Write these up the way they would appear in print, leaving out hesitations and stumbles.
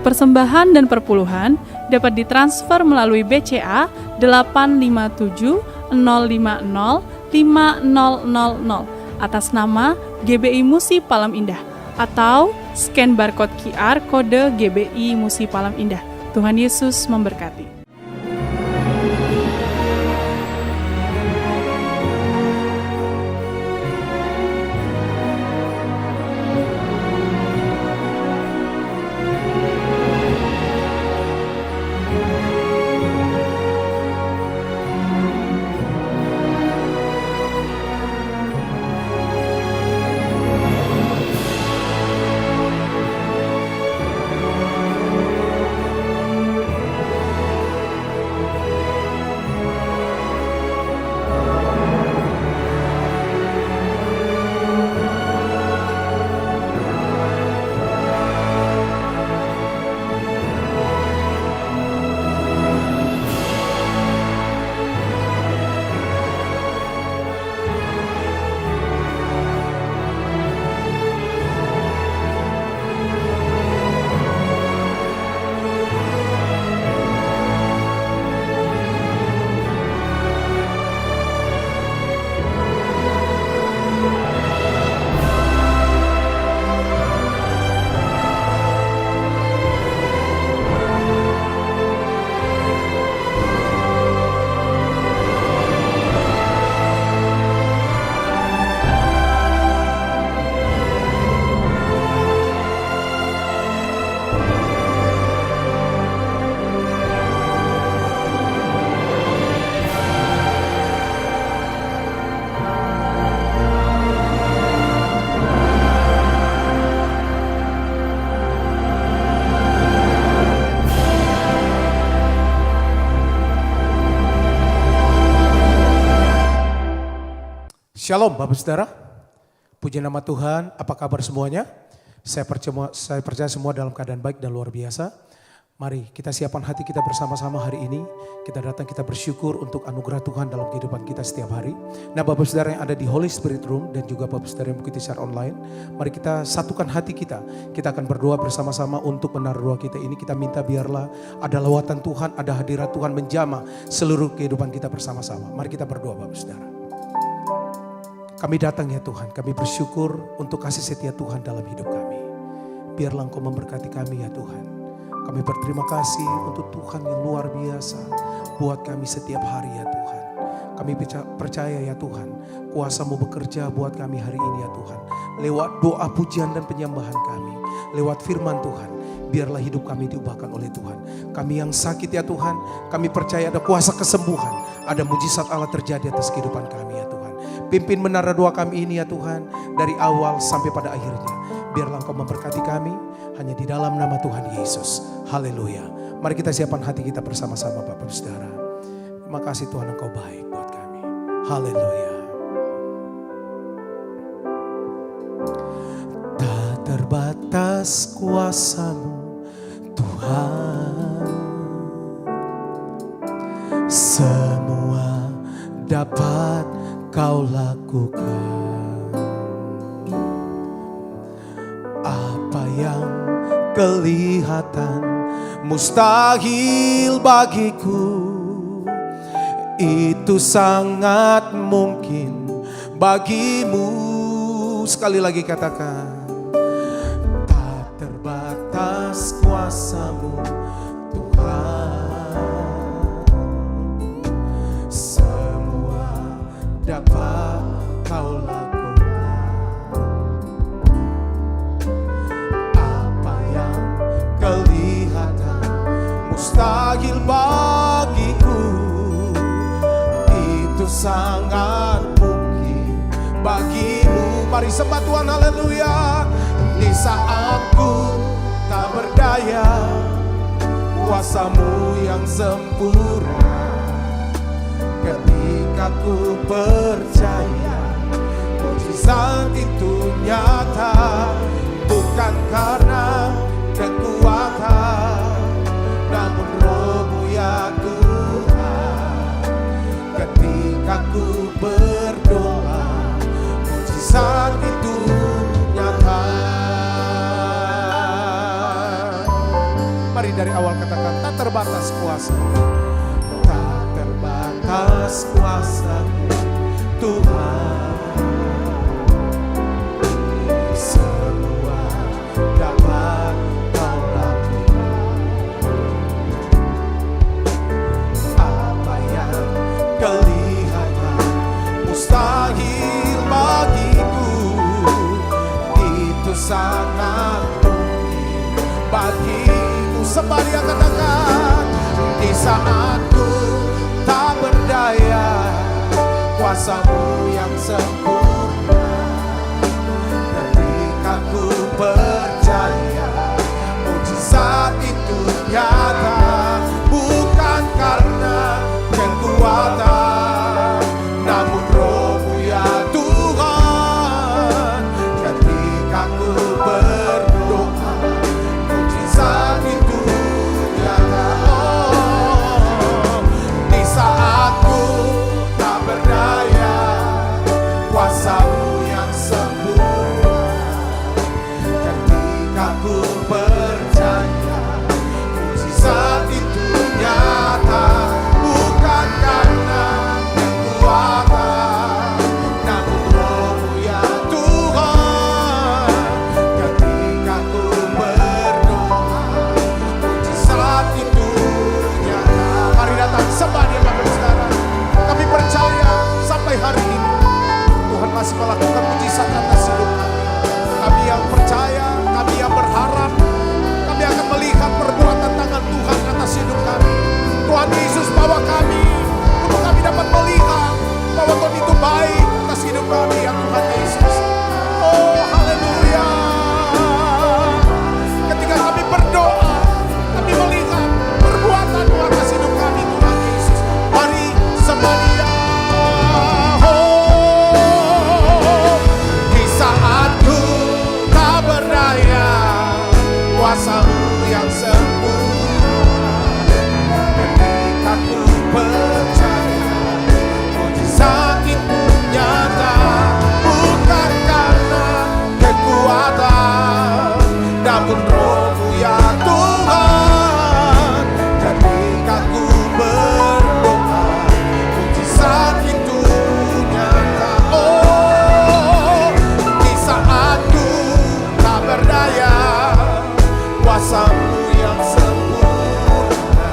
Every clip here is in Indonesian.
Persembahan dan perpuluhan dapat ditransfer melalui BCA 857 050 5000 atas nama GBI Musi Palam Indah atau scan barcode QR kode GBI Musi Palam Indah. Tuhan Yesus memberkati. Shalom Bapak Saudara, puji nama Tuhan, apa kabar semuanya? Saya percaya semua dalam keadaan baik dan luar biasa. Mari kita siapkan hati kita bersama-sama hari ini. Kita datang, kita bersyukur untuk anugerah Tuhan dalam kehidupan kita setiap hari. Nah Bapak Saudara yang ada di Holy Spirit Room dan juga Bapak Saudara yang mengikuti secara online, mari kita satukan hati kita. Kita akan berdoa bersama-sama untuk menaruh doa kita ini. Kita minta biarlah ada lawatan Tuhan, ada hadirat Tuhan menjamah seluruh kehidupan kita bersama-sama. Mari kita berdoa Bapak Saudara. Kami datang ya Tuhan, kami bersyukur untuk kasih setia Tuhan dalam hidup kami. Biarlah Engkau memberkati kami ya Tuhan. Kami berterima kasih untuk Tuhan yang luar biasa buat kami setiap hari ya Tuhan. Kami percaya ya Tuhan, kuasa-Mu bekerja buat kami hari ini ya Tuhan. Lewat doa pujian dan penyembahan kami, lewat firman Tuhan, biarlah hidup kami diubahkan oleh Tuhan. Kami yang sakit ya Tuhan, kami percaya ada kuasa kesembuhan, ada mujizat Allah terjadi atas kehidupan kami ya Tuhan. Pimpin menara doa kami ini ya Tuhan, dari awal sampai pada akhirnya. Biarlah Engkau memberkati kami, hanya di dalam nama Tuhan Yesus. Haleluya. Mari kita siapkan hati kita bersama-sama Bapak Saudara. Terima kasih Tuhan, Engkau baik buat kami. Haleluya. Tak terbatas kuasa-Mu Tuhan, semua dapat Kau lakukan. Apa yang kelihatan mustahil bagiku, itu sangat mungkin bagimu. Sekali lagi katakan, tak terbatas kuasa-Mu dapat Kau lakukan. Apa yang kelihatan mustahil bagiku, itu sangat mungkin bagimu. Mari sembah Tuhan, haleluya. Di saat ku tak berdaya, kuasa-Mu yang sempurna. Ketika ku percaya, mujizat itu nyata, bukan karena kekuatan, namun Roh-Mu ya Tuhan. Ketika ku berdoa, mujizat itu nyata. Mari dari awal katakan, tak terbatas kuasa. Tak terbatas kuasa Tuhan, semua dapat Kau lakukan. Apa yang kelihatan mustahil bagiku, itu sangat mungkin bagimu. Sembari yang katakan, di saat ku tak berdaya, kuasa-Mu yang sempurna. Ketika ku percaya, mujizat itu nyata, bukan karena kekuatan, namun Roh-Mu ya Tuhan. Ketika ku berdoa, mujizat itu nyata. Oh, di saat ku tak berdaya, kuasa-Mu yang sempurna. Ketika ku percaya, mujizat itu nyata, bukan karena kekuatan, namun Roh-Mu ya Tuhan. Ketika ku berdoa, mujizat itu nyata. Mari datang sembah Dia Bapak Saudara. Kami percaya sampai hari ini Tuhan masih melakukan mujizat atas hidup kami. Kami yang percaya, kami yang berharap, kami akan melihat perbuatan tangan Tuhan atas hidup kami. Tuhan Yesus bawa kami untuk kami dapat melihat bahwa Tuhan itu baik atas hidup kami, ya Tuhan Yesus. Oh, haleluya. Ketika kami berdoa, kami melihat perbuatan-Mu atas hidup kami, Tuhan Yesus. Mari sembah Dia. Oh, di saat ku tak berdaya, kuasa-Mu yang sempurna. Ketika ku percaya, mujizat itu nyata, bukan karena kekuatan, namun Roh-Mu ya Tuhan. Ketika ku berdoa, mujizat itu nyata. Oh, di saat ku tak berdaya, kuasa-Mu yang sempurna.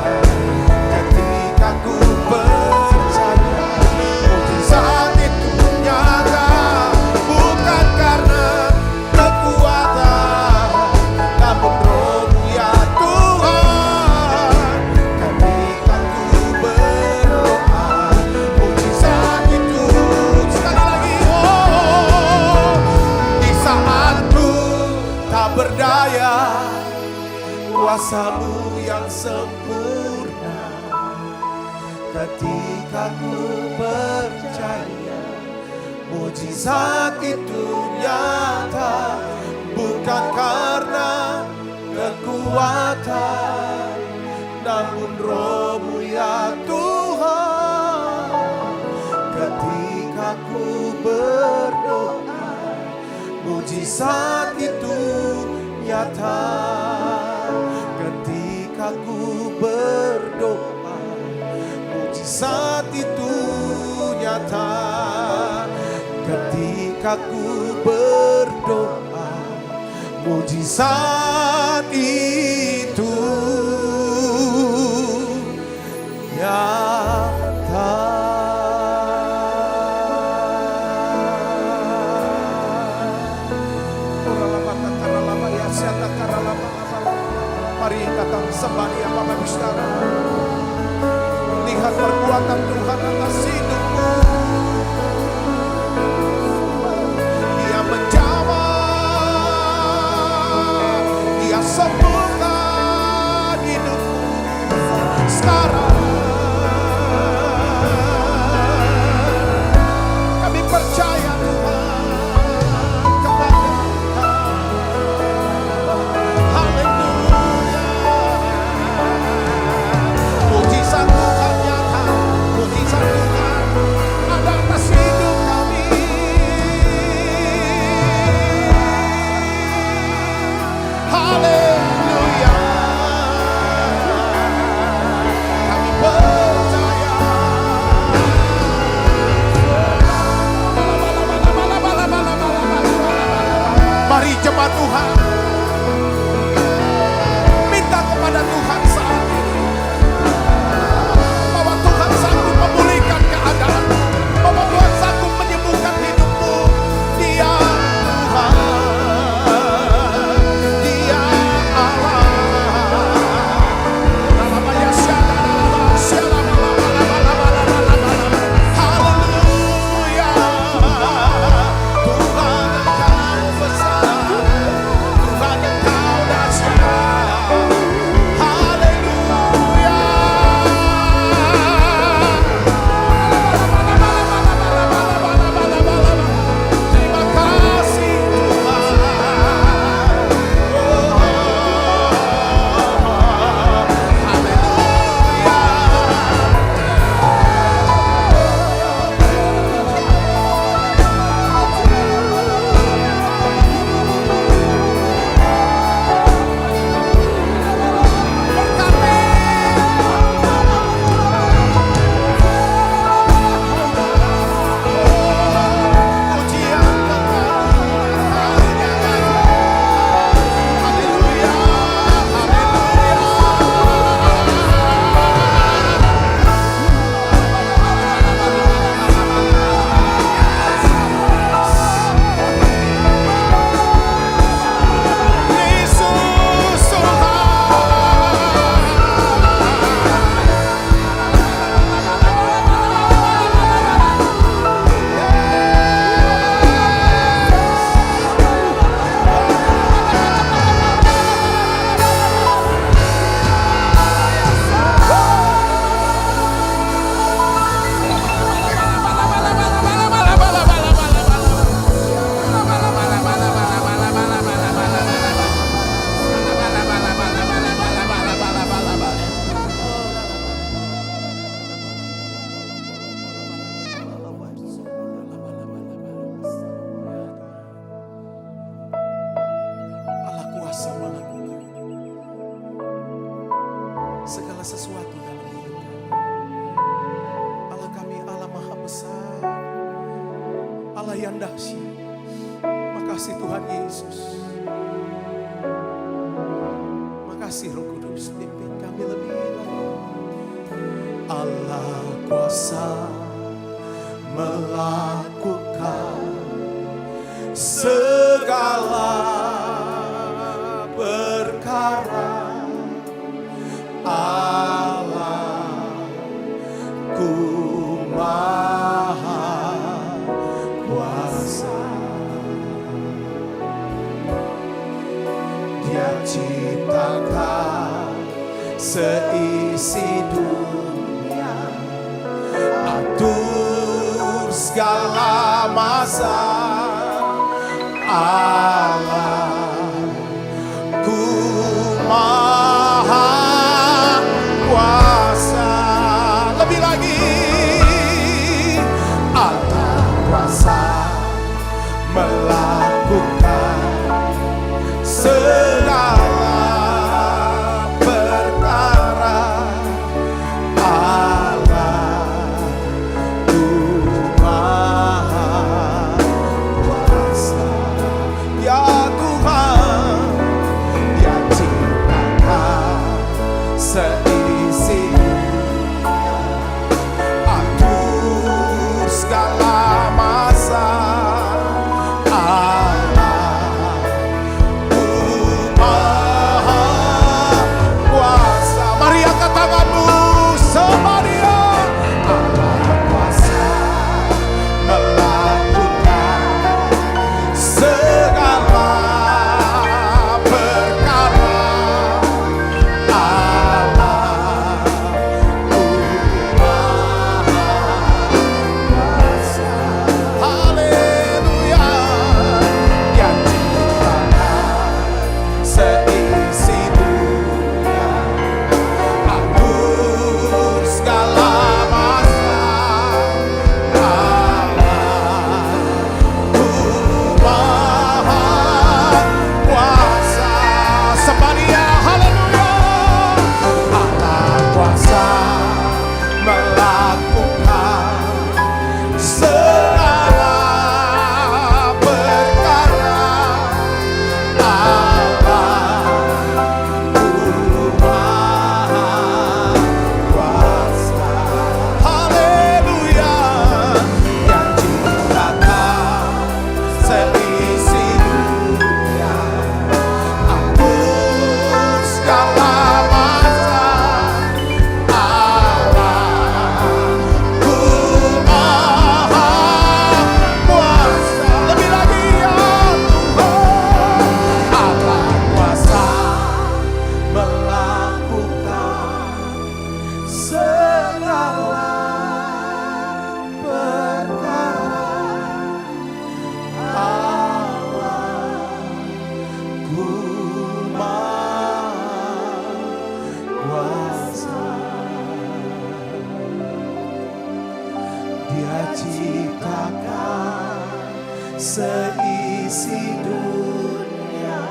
Ketika ku percaya, mujizat itu nyata, bukan karena kekuatan, namun Roh-Mu ya Tuhan. Ketika ku berdoa, mujizat itu sekali lagi. Oh, di saat ku tak berdaya, kuasa-Mu yang sempurna. Ketika ku percaya, mujizat itu nyata, bukan karena kekuatan, namun Roh-Mu ya Tuhan. Ketika ku berdoa, mujizat itu nyata. Ketika ku berdoa, mujizat itu nyata. Ketika ku berdoa, mujizat itu nyata. Mari datang sembah Dia Bapak Saudara. Lihat perbuatan Tuhan atas hidupmu. Dia menjawab, Dia sempurnakan hidupmu sekarang. Kami percaya Tuhan kepada Engkau. Haleluya. Mujizat Tuhan nyata, mujizat Tuhan ada atas hidup kami. Haleluya. kasih Roh Kudus, pimpin kami lebih lagi. Allah kuasa melakukan segala perkara. Allahku Maha Kuasa. Dia ciptakan seisi dunia, atur segala masa. Allahku Maha Kuasa. Lebih lagi, Allah kuasa melakukan segala perkara. Allahku Maha Kuasa. Ya Tuhan, Dia ciptakan seisi dunia, atur segala masa. Allahku Maha Kuasa. Mari angkat tanganmu semuanya. Allah kuasa melakukan segala perkara. Allahku Maha Kuasa. Haleluya. Dia ciptakan seisi dunia, atur segala masa. Allahku Maha Kuasa. Semuanya haleluya. Allah kuasa melakukan segala perkara. Allahku Maha Kuasa. Haleluya. Dia ciptakan seisi dunia, atur segala masa. Allahku Maha Kuasa. Lebih lagi ya Tuhan, Allah kuasa melakukan segala perkara. Allahku Maha Kuasa. Dia ciptakan seisi dunia,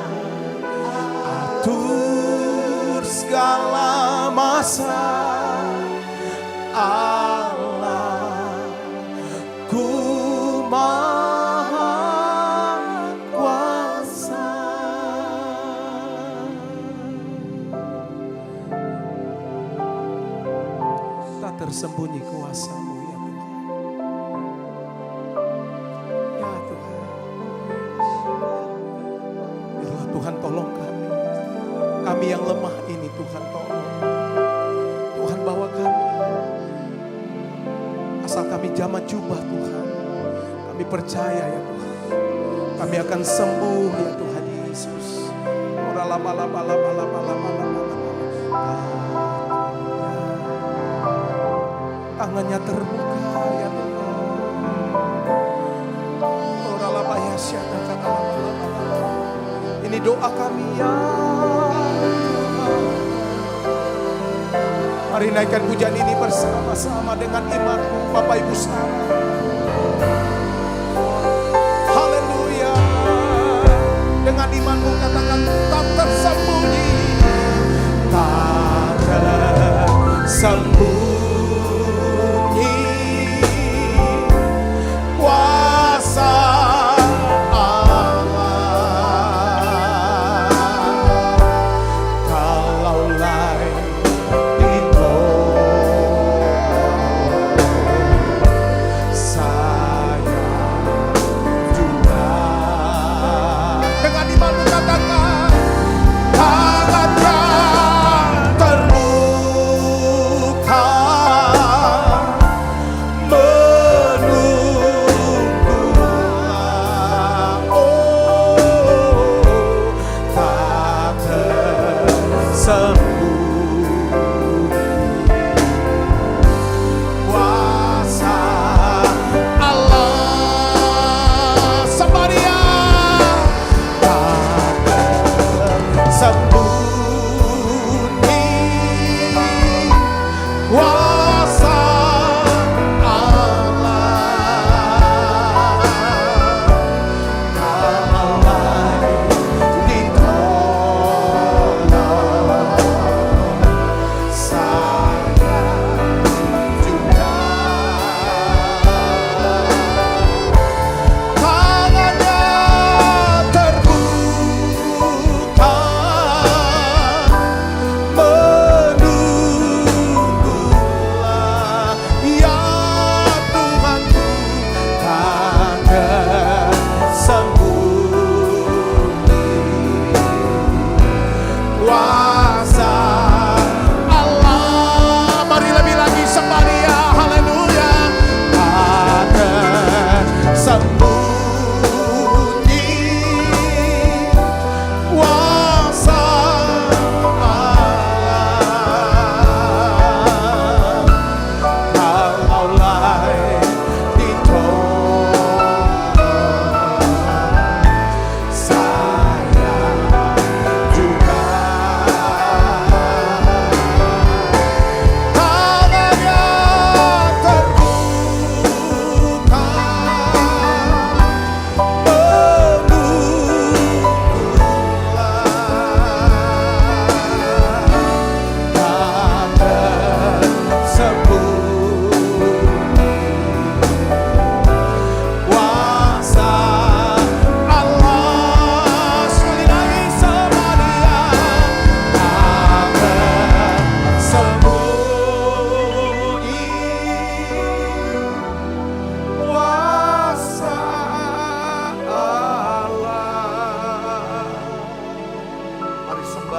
atur segala masa. Allahku Maha Kuasa. Tak tersembunyi kuasa-Mu ya Tuhan. Ya Tuhan, biarlah Tuhan tolong kami. Kami yang lemah ini Tuhan tolong. Tuhan bawa kami. Asal kami jamat jubah Tuhan, kami percaya ya Tuhan, kami akan sembuh ya Tuhan Yesus. Tangannya terbuka ya Tuhan. Ini doa kami ya Tuhan. Mari naikkan pujian ini bersama-sama dengan imanmu Bapak Ibu saudara. Haleluya. Dengan imanmu katakan tak tersembunyi. Tak tersembunyi kuasa Allah. Kau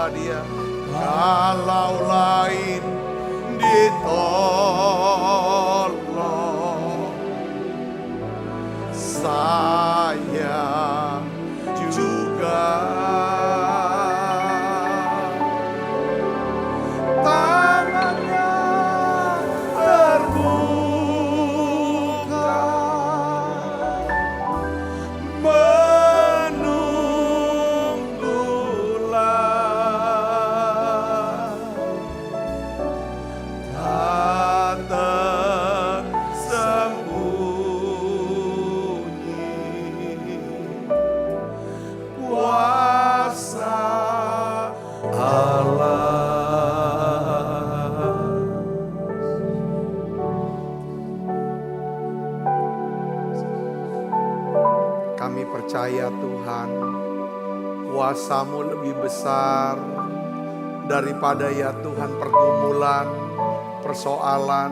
Dia. Kalau lain ditolong, saya juga tangannya terbuka menunggulah tak tersembunyi kuasa Allah. Kami percaya Tuhan, kuasa-Mu lebih besar daripada ya Tuhan pergumulan, persoalan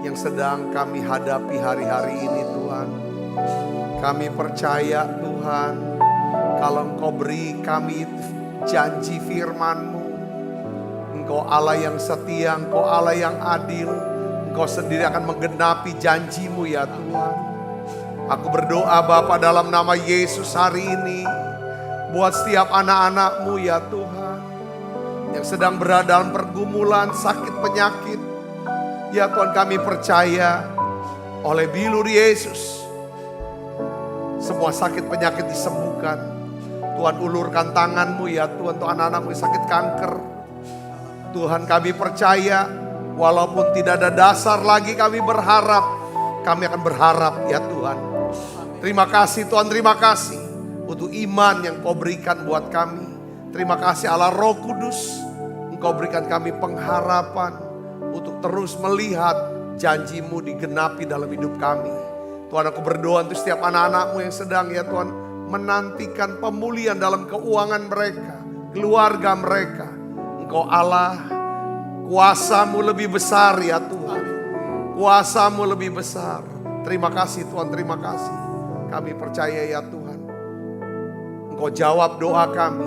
yang sedang kami hadapi hari-hari ini Tuhan. Kami percaya Tuhan, kalau Engkau beri kami janji firman-Mu, Engkau Allah yang setia, Engkau Allah yang adil, Engkau sendiri akan menggenapi janji-Mu ya Tuhan. Aku berdoa Bapa dalam nama Yesus hari ini, buat setiap anak-anak-Mu ya Tuhan, yang sedang berada dalam pergumulan, sakit, penyakit. Ya Tuhan, kami percaya oleh bilur Yesus, semua sakit penyakit disembuhkan. Tuhan, ulurkan tangan-Mu ya Tuhan, untuk anak-anak-Mu yang sakit kanker. Tuhan, kami percaya walaupun tidak ada dasar lagi kami berharap, kami akan berharap ya Tuhan. Terima kasih Tuhan, terima kasih untuk iman yang Kau berikan buat kami. Terima kasih Allah Roh Kudus, Engkau berikan kami pengharapan untuk terus melihat janji-Mu digenapi dalam hidup kami. Tuhan, aku berdoa untuk setiap anak-anak-Mu yang sedang ya Tuhan menantikan pemulihan dalam keuangan mereka, keluarga mereka. Engkau Allah, kuasa-Mu lebih besar ya Tuhan. Kuasa-Mu lebih besar. Terima kasih Tuhan, terima kasih. Kami percaya ya Tuhan, Engkau jawab doa kami.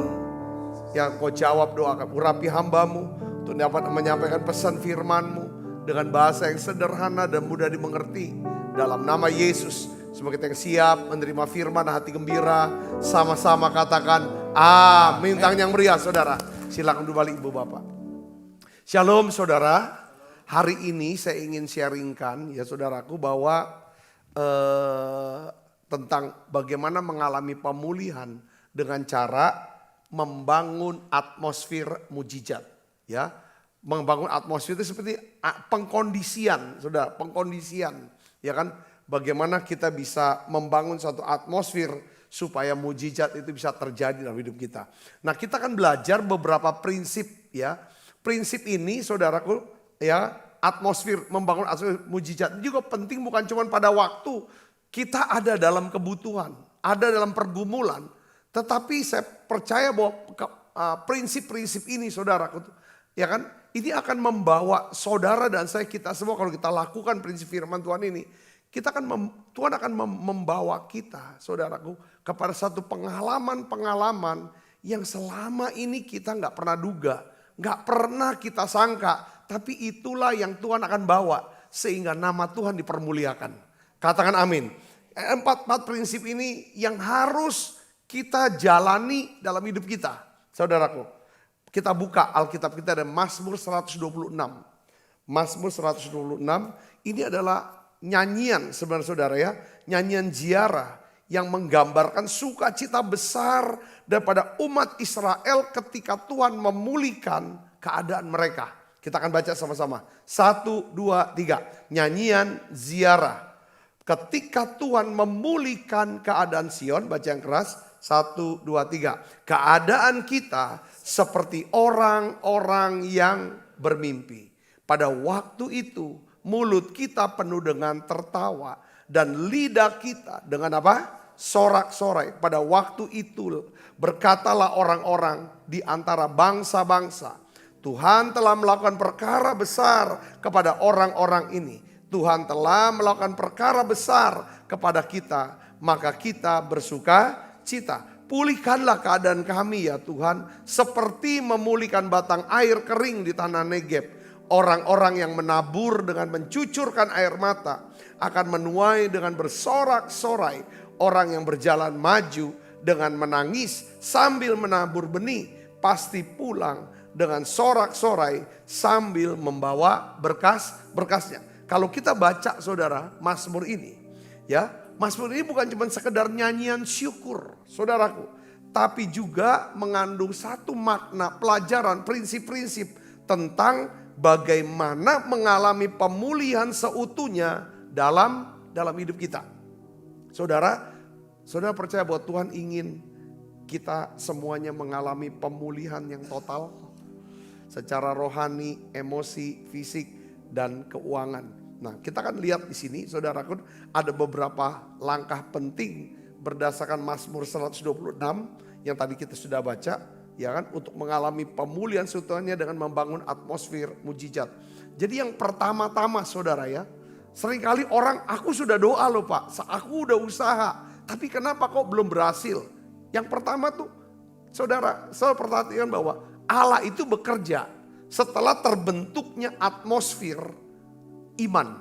Ya Engkau jawab doa kami. Urapi hamba-Mu untuk dapat menyampaikan pesan firman-Mu dengan bahasa yang sederhana dan mudah dimengerti. Dalam nama Yesus, semoga kita yang siap menerima firman, hati gembira, sama-sama katakan amin. Tangan yang meriah saudara. Silakan kembali Ibu Bapak. Shalom saudara. Hari ini saya ingin sharingkan ya saudaraku bahwa tentang bagaimana mengalami pemulihan dengan cara membangun atmosfer mujizat. Ya, membangun atmosfer itu seperti pengkondisian, saudara, pengkondisian. Ya kan, bagaimana kita bisa membangun satu atmosfer supaya mujizat itu bisa terjadi dalam hidup kita. Nah, kita akan belajar beberapa prinsip ya. Prinsip ini saudaraku ya, atmosfer, membangun atmosfer mujizat juga penting bukan cuma pada waktu kita ada dalam kebutuhan, ada dalam pergumulan. Tetapi saya percaya bahwa prinsip-prinsip ini saudaraku, ya kan, ini akan membawa saudara dan saya, kita semua kalau kita lakukan prinsip firman Tuhan ini, Tuhan akan membawa kita saudaraku kepada satu pengalaman-pengalaman yang selama ini kita nggak pernah duga, nggak pernah kita sangka, tapi itulah yang Tuhan akan bawa sehingga nama Tuhan dipermuliakan. Katakan amin. Empat prinsip ini yang harus kita jalani dalam hidup kita, saudaraku. Kita buka Alkitab kita ada Mazmur 126. Mazmur 126 ini adalah nyanyian sebenarnya saudara ya. Nyanyian ziarah yang menggambarkan sukacita besar daripada umat Israel ketika Tuhan memulihkan keadaan mereka. Kita akan baca sama-sama. 1, 2, 3. Nyanyian ziarah. Ketika Tuhan memulihkan keadaan Sion, baca yang keras. 1, 2, 3. Keadaan kita seperti orang-orang yang bermimpi. Pada waktu itu mulut kita penuh dengan tertawa dan lidah kita dengan apa? Sorak-sorai. Pada waktu itu berkatalah orang-orang di antara bangsa-bangsa, Tuhan telah melakukan perkara besar kepada orang-orang ini. Tuhan telah melakukan perkara besar kepada kita, maka kita bersuka cita. Pulihkanlah keadaan kami ya Tuhan, seperti memulihkan batang air kering di tanah Negeb. Orang-orang yang menabur dengan mencucurkan air mata akan menuai dengan bersorak-sorai. Orang yang berjalan maju dengan menangis sambil menabur benih pasti pulang dengan sorak-sorai sambil membawa berkas-berkasnya. Kalau kita baca saudara Mazmur ini ya, Mazmur ini bukan cuma sekedar nyanyian syukur saudaraku, tapi juga mengandung satu makna pelajaran prinsip-prinsip tentang bagaimana mengalami pemulihan seutuhnya dalam hidup kita. Saudara percaya bahwa Tuhan ingin kita semuanya mengalami pemulihan yang total secara rohani, emosi, fisik, dan keuangan. Nah, kita akan lihat di sini, saudaraku, ada beberapa langkah penting berdasarkan Mazmur 126 yang tadi kita sudah baca, ya kan, untuk mengalami pemulihan seutuhnya dengan membangun atmosfer mujizat. Jadi yang pertama-tama saudara ya, seringkali orang, aku sudah doa loh Pak, aku udah usaha, tapi kenapa kok belum berhasil? Yang pertama tuh, saudara perhatikan bahwa Allah itu bekerja setelah terbentuknya atmosfer iman.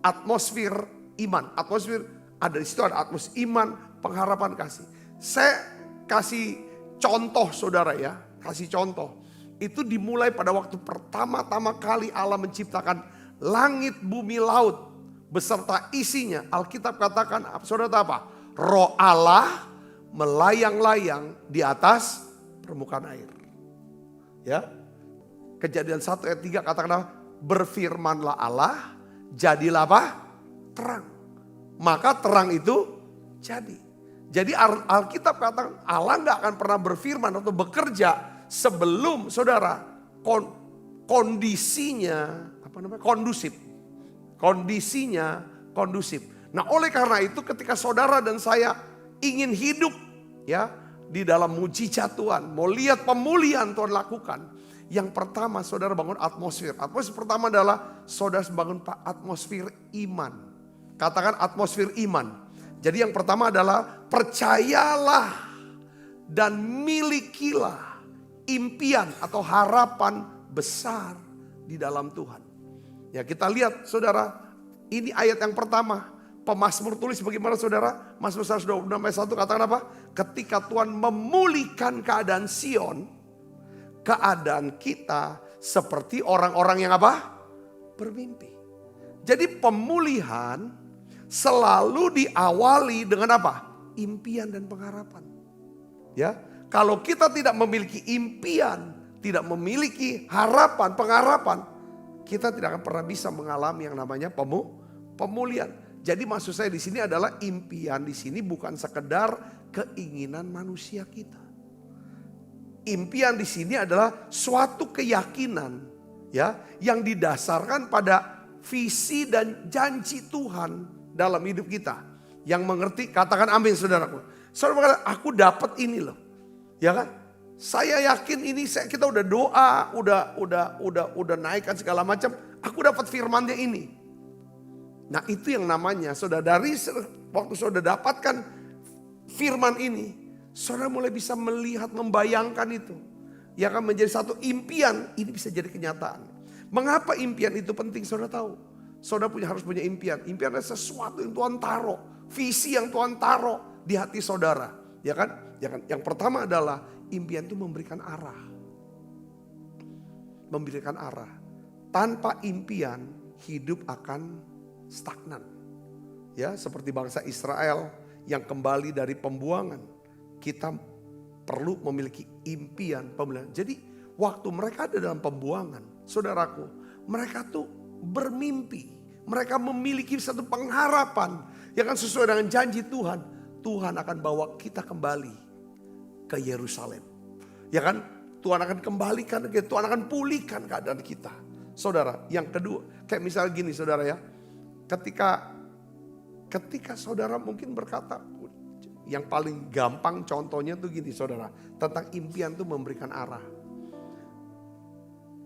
Atmosfer iman. Atmosfer ada di situ, ada atmosfer iman, pengharapan kasih. Saya kasih contoh saudara ya, kasih contoh. Itu dimulai pada waktu pertama-tama kali Allah menciptakan langit, bumi, laut beserta isinya. Alkitab katakan, saudara tahu apa? Roh Allah melayang-layang di atas permukaan air. Ya. Kejadian 1 ayat 3 katakan, berfirmanlah Allah, jadilah apa? Terang. Maka terang itu jadi. Jadi Alkitab katakan Allah gak akan pernah berfirman atau bekerja sebelum saudara kondisinya kondusif. Kondisinya kondusif. Nah oleh karena itu ketika saudara dan saya ingin hidup ya di dalam mujizat Tuhan, mau lihat pemulihan Tuhan lakukan. Yang pertama saudara bangun atmosfer. Atmosfer pertama adalah saudara bangun atmosfer iman. Katakan atmosfer iman. Jadi yang pertama adalah percayalah dan milikilah impian atau harapan besar di dalam Tuhan. Ya kita lihat saudara, ini ayat yang pertama. Pemazmur tulis bagaimana saudara? Mazmur 126 ayat 1 katakan apa? Ketika Tuhan memulihkan keadaan Sion, keadaan kita seperti orang-orang yang apa? Bermimpi. Jadi pemulihan selalu diawali dengan apa? Impian dan pengharapan. Ya, kalau kita tidak memiliki impian, tidak memiliki harapan, pengharapan, kita tidak akan pernah bisa mengalami yang namanya pemulihan. Jadi maksud saya di sini adalah impian di sini bukan sekedar keinginan manusia kita. Impian di sini adalah suatu keyakinan ya yang didasarkan pada visi dan janji Tuhan dalam hidup kita. Yang mengerti katakan amin saudaraku. Saudara berkata, aku dapat ini loh. Ya kan? Saya yakin ini kita udah doa, udah naikkan segala macam, aku dapat firman-Nya ini. Nah, itu yang namanya saudara dari waktu saudara dapatkan firman ini, saudara mulai bisa melihat, membayangkan itu. Yang akan menjadi satu impian, ini bisa jadi kenyataan. Mengapa impian itu penting? Saudara tahu. Saudara harus punya impian. Impian adalah sesuatu yang Tuhan taruh. Visi yang Tuhan taruh di hati saudara. Ya kan? Yang pertama adalah impian itu memberikan arah. Memberikan arah. Tanpa impian, hidup akan stagnan. Ya, seperti bangsa Israel yang kembali dari pembuangan. Kita perlu memiliki impian pemulihan. Jadi waktu mereka ada dalam pembuangan, saudaraku, mereka tuh bermimpi. Mereka memiliki satu pengharapan yang kan sesuai dengan janji Tuhan. Tuhan akan bawa kita kembali ke Yerusalem. Ya kan? Tuhan akan kembalikan, Tuhan akan pulihkan keadaan kita. Saudara, yang kedua, kayak misalnya gini saudara ya. Ketika saudara mungkin berkata, yang paling gampang contohnya tuh gini saudara. Tentang impian tuh memberikan arah.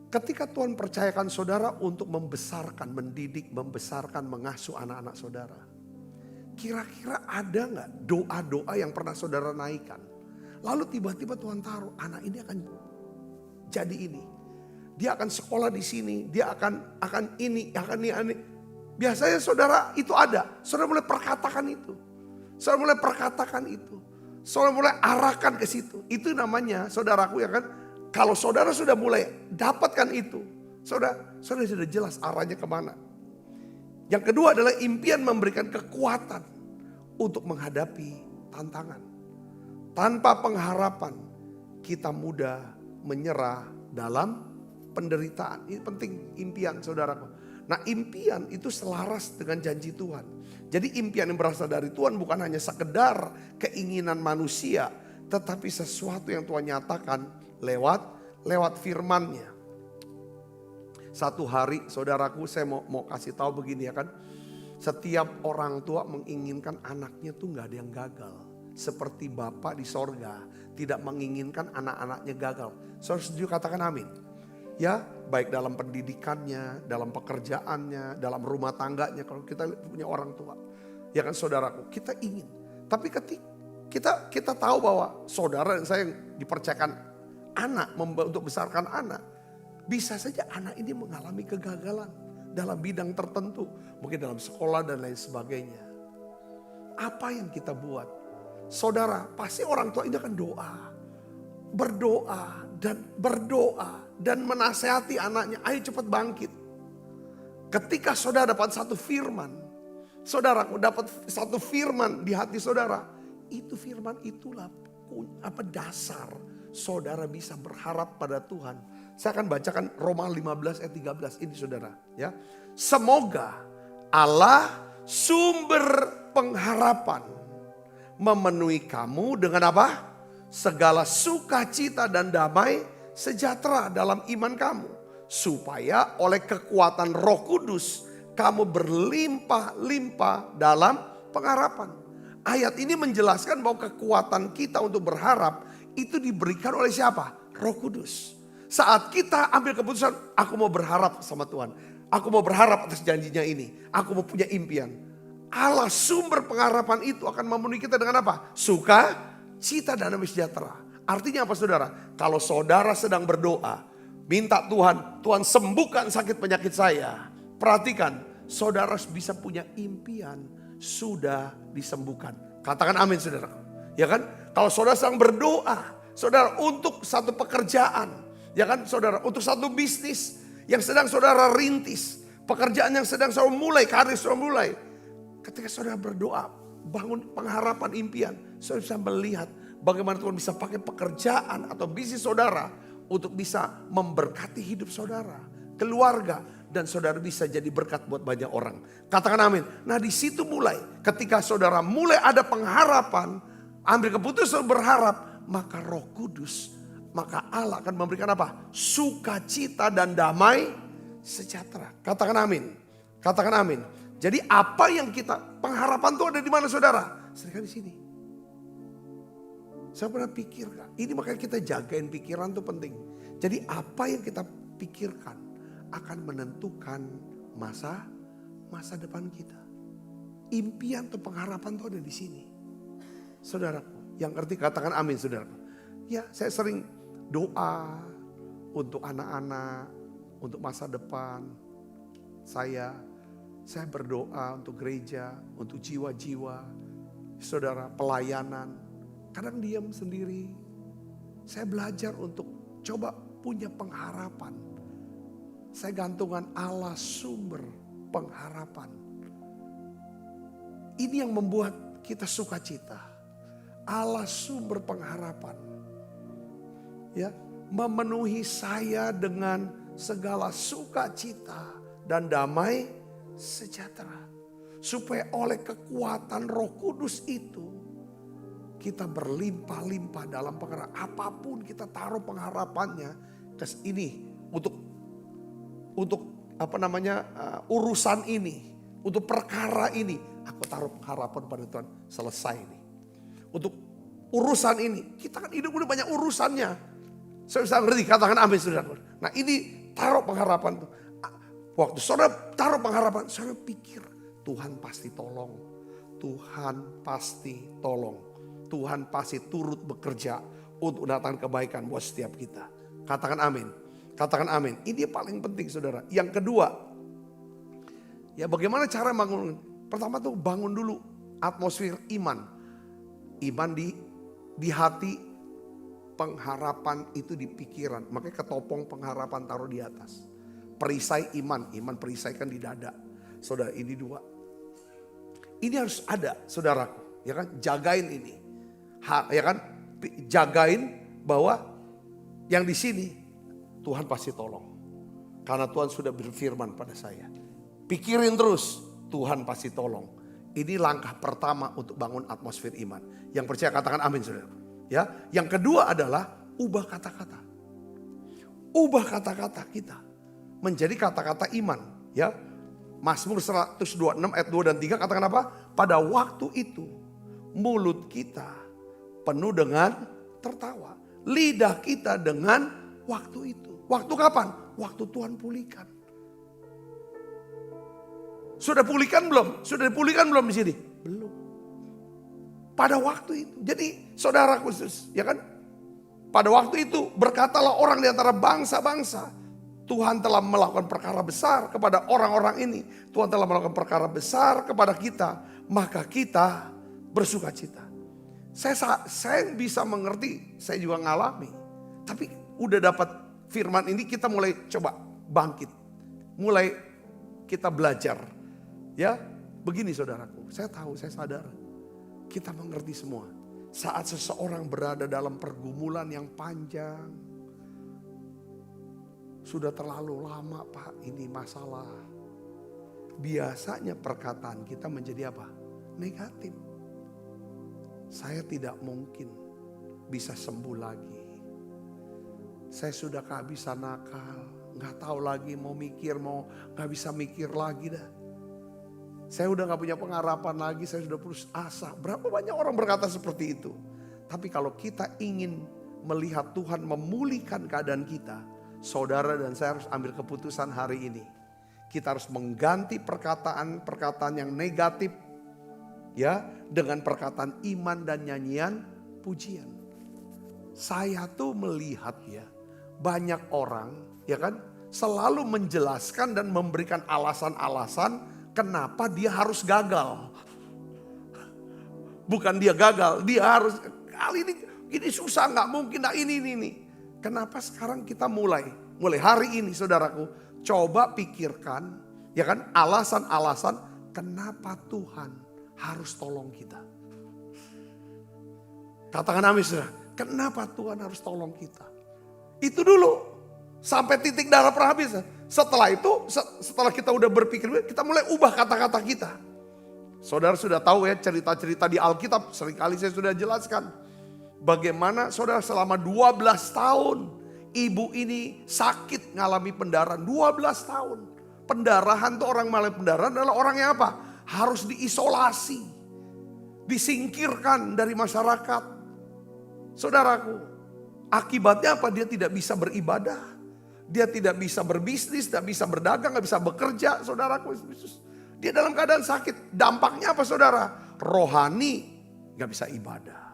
Ketika Tuhan percayakan saudara untuk membesarkan, mendidik, membesarkan, mengasuh anak-anak saudara. Kira-kira ada gak doa-doa yang pernah saudara naikkan? Lalu tiba-tiba Tuhan taruh anak ini akan jadi ini. Dia akan sekolah di sini, dia akan ini. Biasanya saudara itu ada, saudara mulai perkatakan itu. Saudara mulai perkatakan itu. Saudara mulai arahkan ke situ. Itu namanya saudaraku ya kan. Kalau saudara sudah mulai dapatkan itu. Saudara sudah jelas arahnya kemana. Yang kedua adalah impian memberikan kekuatan untuk menghadapi tantangan. Tanpa pengharapan kita mudah menyerah dalam penderitaan. Ini penting impian saudaraku. Nah impian itu selaras dengan janji Tuhan. Jadi impian yang berasal dari Tuhan bukan hanya sekedar keinginan manusia. Tetapi sesuatu yang Tuhan nyatakan lewat firman-Nya. Satu hari saudaraku saya mau kasih tahu begini ya kan. Setiap orang tua menginginkan anaknya tuh gak ada yang gagal. Seperti Bapa di sorga tidak menginginkan anak-anaknya gagal. Saudara setuju katakan amin. Ya baik dalam pendidikannya, dalam pekerjaannya, dalam rumah tangganya. Kalau kita punya orang tua. Ya kan saudaraku kita ingin. Tapi ketika kita tahu bahwa saudara dan saya yang dipercayakan anak untuk besarkan anak. Bisa saja anak ini mengalami kegagalan dalam bidang tertentu. Mungkin dalam sekolah dan lain sebagainya. Apa yang kita buat? Saudara pasti orang tua ini akan berdoa dan menasehati anaknya. Ayo cepat bangkit. Ketika saudara dapat satu firman. Saudara dapat satu firman di hati saudara. Itu firman itulah dasar saudara bisa berharap pada Tuhan. Saya akan bacakan Roma 15 ayat 13 ini saudara ya. Semoga Allah sumber pengharapan memenuhi kamu dengan apa? Segala sukacita dan damai sejahtera dalam iman kamu. Supaya oleh kekuatan Roh Kudus kamu berlimpah-limpah dalam pengharapan. Ayat ini menjelaskan bahwa kekuatan kita untuk berharap itu diberikan oleh siapa? Roh Kudus. Saat kita ambil keputusan, aku mau berharap sama Tuhan. Aku mau berharap atas janjinya ini. Aku mau punya impian. Allah sumber pengharapan itu akan memenuhi kita dengan apa? Suka, cita, dan damai sejahtera. Artinya apa saudara? Kalau saudara sedang berdoa, minta Tuhan sembuhkan sakit penyakit saya. Perhatikan, saudara bisa punya impian sudah disembuhkan. Katakan amin saudara. Ya kan? Kalau saudara sedang berdoa, saudara untuk satu pekerjaan. Ya kan saudara, untuk satu bisnis yang sedang saudara rintis, pekerjaan yang sedang saudara mulai, karir saudara mulai. Ketika saudara berdoa, bangun pengharapan impian, saudara bisa melihat bagaimana Tuhan bisa pakai pekerjaan atau bisnis saudara untuk bisa memberkati hidup saudara, keluarga, dan saudara bisa jadi berkat buat banyak orang. Katakan amin. Nah di situ mulai, ketika saudara mulai ada pengharapan, ambil keputusan berharap, maka Roh Kudus, maka Allah akan memberikan apa? Sukacita dan damai sejahtera. Katakan amin. Katakan amin. Jadi apa yang kita, pengharapan itu ada di mana saudara? Sedang di sini. Saya pernah pikirkan, ini makanya kita jagain pikiran itu penting. Jadi apa yang kita pikirkan akan menentukan masa depan kita. Impian atau pengharapan itu ada di sini. Saudaraku, yang ngerti katakan amin saudaraku. Ya saya sering doa untuk anak-anak, untuk masa depan. Saya berdoa untuk gereja, untuk jiwa-jiwa, saudara, pelayanan. Kadang diam sendiri. Saya belajar untuk coba punya pengharapan. Saya gantungan Allah sumber pengharapan. Ini yang membuat kita sukacita. Allah sumber pengharapan. Ya, memenuhi saya dengan segala sukacita dan damai sejahtera. Supaya oleh kekuatan Roh Kudus itu kita berlimpah-limpah dalam pengharapan. Apapun kita taruh pengharapannya ke ini untuk urusan ini, untuk perkara ini, aku taruh pengharapan pada Tuhan, selesai ini. Untuk urusan ini, kita kan hidup udah banyak urusannya. Saya bisa ngerti, katakan amin saudara. Nah ini taruh pengharapan tuh. Waktu saudara taruh pengharapan, saudara pikir Tuhan pasti tolong. Tuhan pasti tolong. Tuhan pasti turut bekerja untuk datang kebaikan buat setiap kita. Katakan amin. Katakan amin. Ini yang paling penting saudara. Yang kedua, ya bagaimana cara bangun? Pertama tuh bangun dulu atmosfer iman. Iman di hati, pengharapan itu di pikiran. Makanya ketopong pengharapan taruh di atas. Perisai iman perisaikan di dada. Saudara ini dua. Ini harus ada saudaraku. Ya kan, jagain ini. Ya kan, jagain bahwa yang di sini Tuhan pasti tolong. Karena Tuhan sudah berfirman pada saya. Pikirin terus, Tuhan pasti tolong. Ini langkah pertama untuk bangun atmosfer iman. Yang percaya katakan amin saudara. Ya, yang kedua adalah ubah kata-kata. Ubah kata-kata kita menjadi kata-kata iman. Ya, Mazmur 126 ayat 2 dan 3 katakan apa? Pada waktu itu mulut kita penuh dengan tertawa. Lidah kita dengan waktu itu. Waktu kapan? Waktu Tuhan pulihkan. Sudah pulihkan belum? Sudah dipulihkan belum di sini? Belum. Pada waktu itu. Jadi saudara khusus, ya kan? Pada waktu itu berkatalah orang di antara bangsa-bangsa. Tuhan telah melakukan perkara besar kepada orang-orang ini. Tuhan telah melakukan perkara besar kepada kita. Maka kita bersukacita. Saya bisa mengerti, saya juga ngalami. Tapi udah dapat firman ini kita mulai coba bangkit. Mulai kita belajar. Ya, begini saudaraku, saya tahu, saya sadar. Kita mengerti semua. Saat seseorang berada dalam pergumulan yang panjang. Sudah terlalu lama Pak ini masalah. Biasanya perkataan kita menjadi apa? Negatif. Saya tidak mungkin bisa sembuh lagi. Saya sudah kehabisan akal. Gak tahu lagi mau mikir, gak bisa mikir lagi dah. Saya udah gak punya pengharapan lagi, saya sudah putus asa. Berapa banyak orang berkata seperti itu. Tapi kalau kita ingin melihat Tuhan memulihkan keadaan kita, saudara dan saya harus ambil keputusan hari ini. Kita harus mengganti perkataan yang negatif, ya, dengan perkataan iman dan nyanyian pujian. Saya tuh melihat ya, banyak orang ya kan selalu menjelaskan dan memberikan alasan-alasan kenapa dia harus gagal. Bukan dia gagal, dia harus kali ini susah, nggak mungkin, nah ini. Kenapa sekarang kita mulai hari ini saudaraku, coba pikirkan ya kan alasan-alasan kenapa Tuhan harus tolong kita. Katakan amin saudara, kenapa Tuhan harus tolong kita. Itu dulu. Sampai titik darah pernah habis. Setelah itu, setelah kita udah berpikir, kita mulai ubah kata-kata kita. Saudara sudah tahu ya cerita-cerita di Alkitab, seringkali saya sudah jelaskan. Bagaimana saudara selama 12 tahun, ibu ini sakit ngalami pendarahan. 12 tahun. Pendarahan tuh orang malai pendarahan adalah orang yang apa? Harus diisolasi. Disingkirkan dari masyarakat. Saudaraku, akibatnya apa? Dia tidak bisa beribadah. Dia tidak bisa berbisnis, tidak bisa berdagang, tidak bisa bekerja, saudaraku. Dia dalam keadaan sakit. Dampaknya apa saudara? Rohani gak bisa ibadah.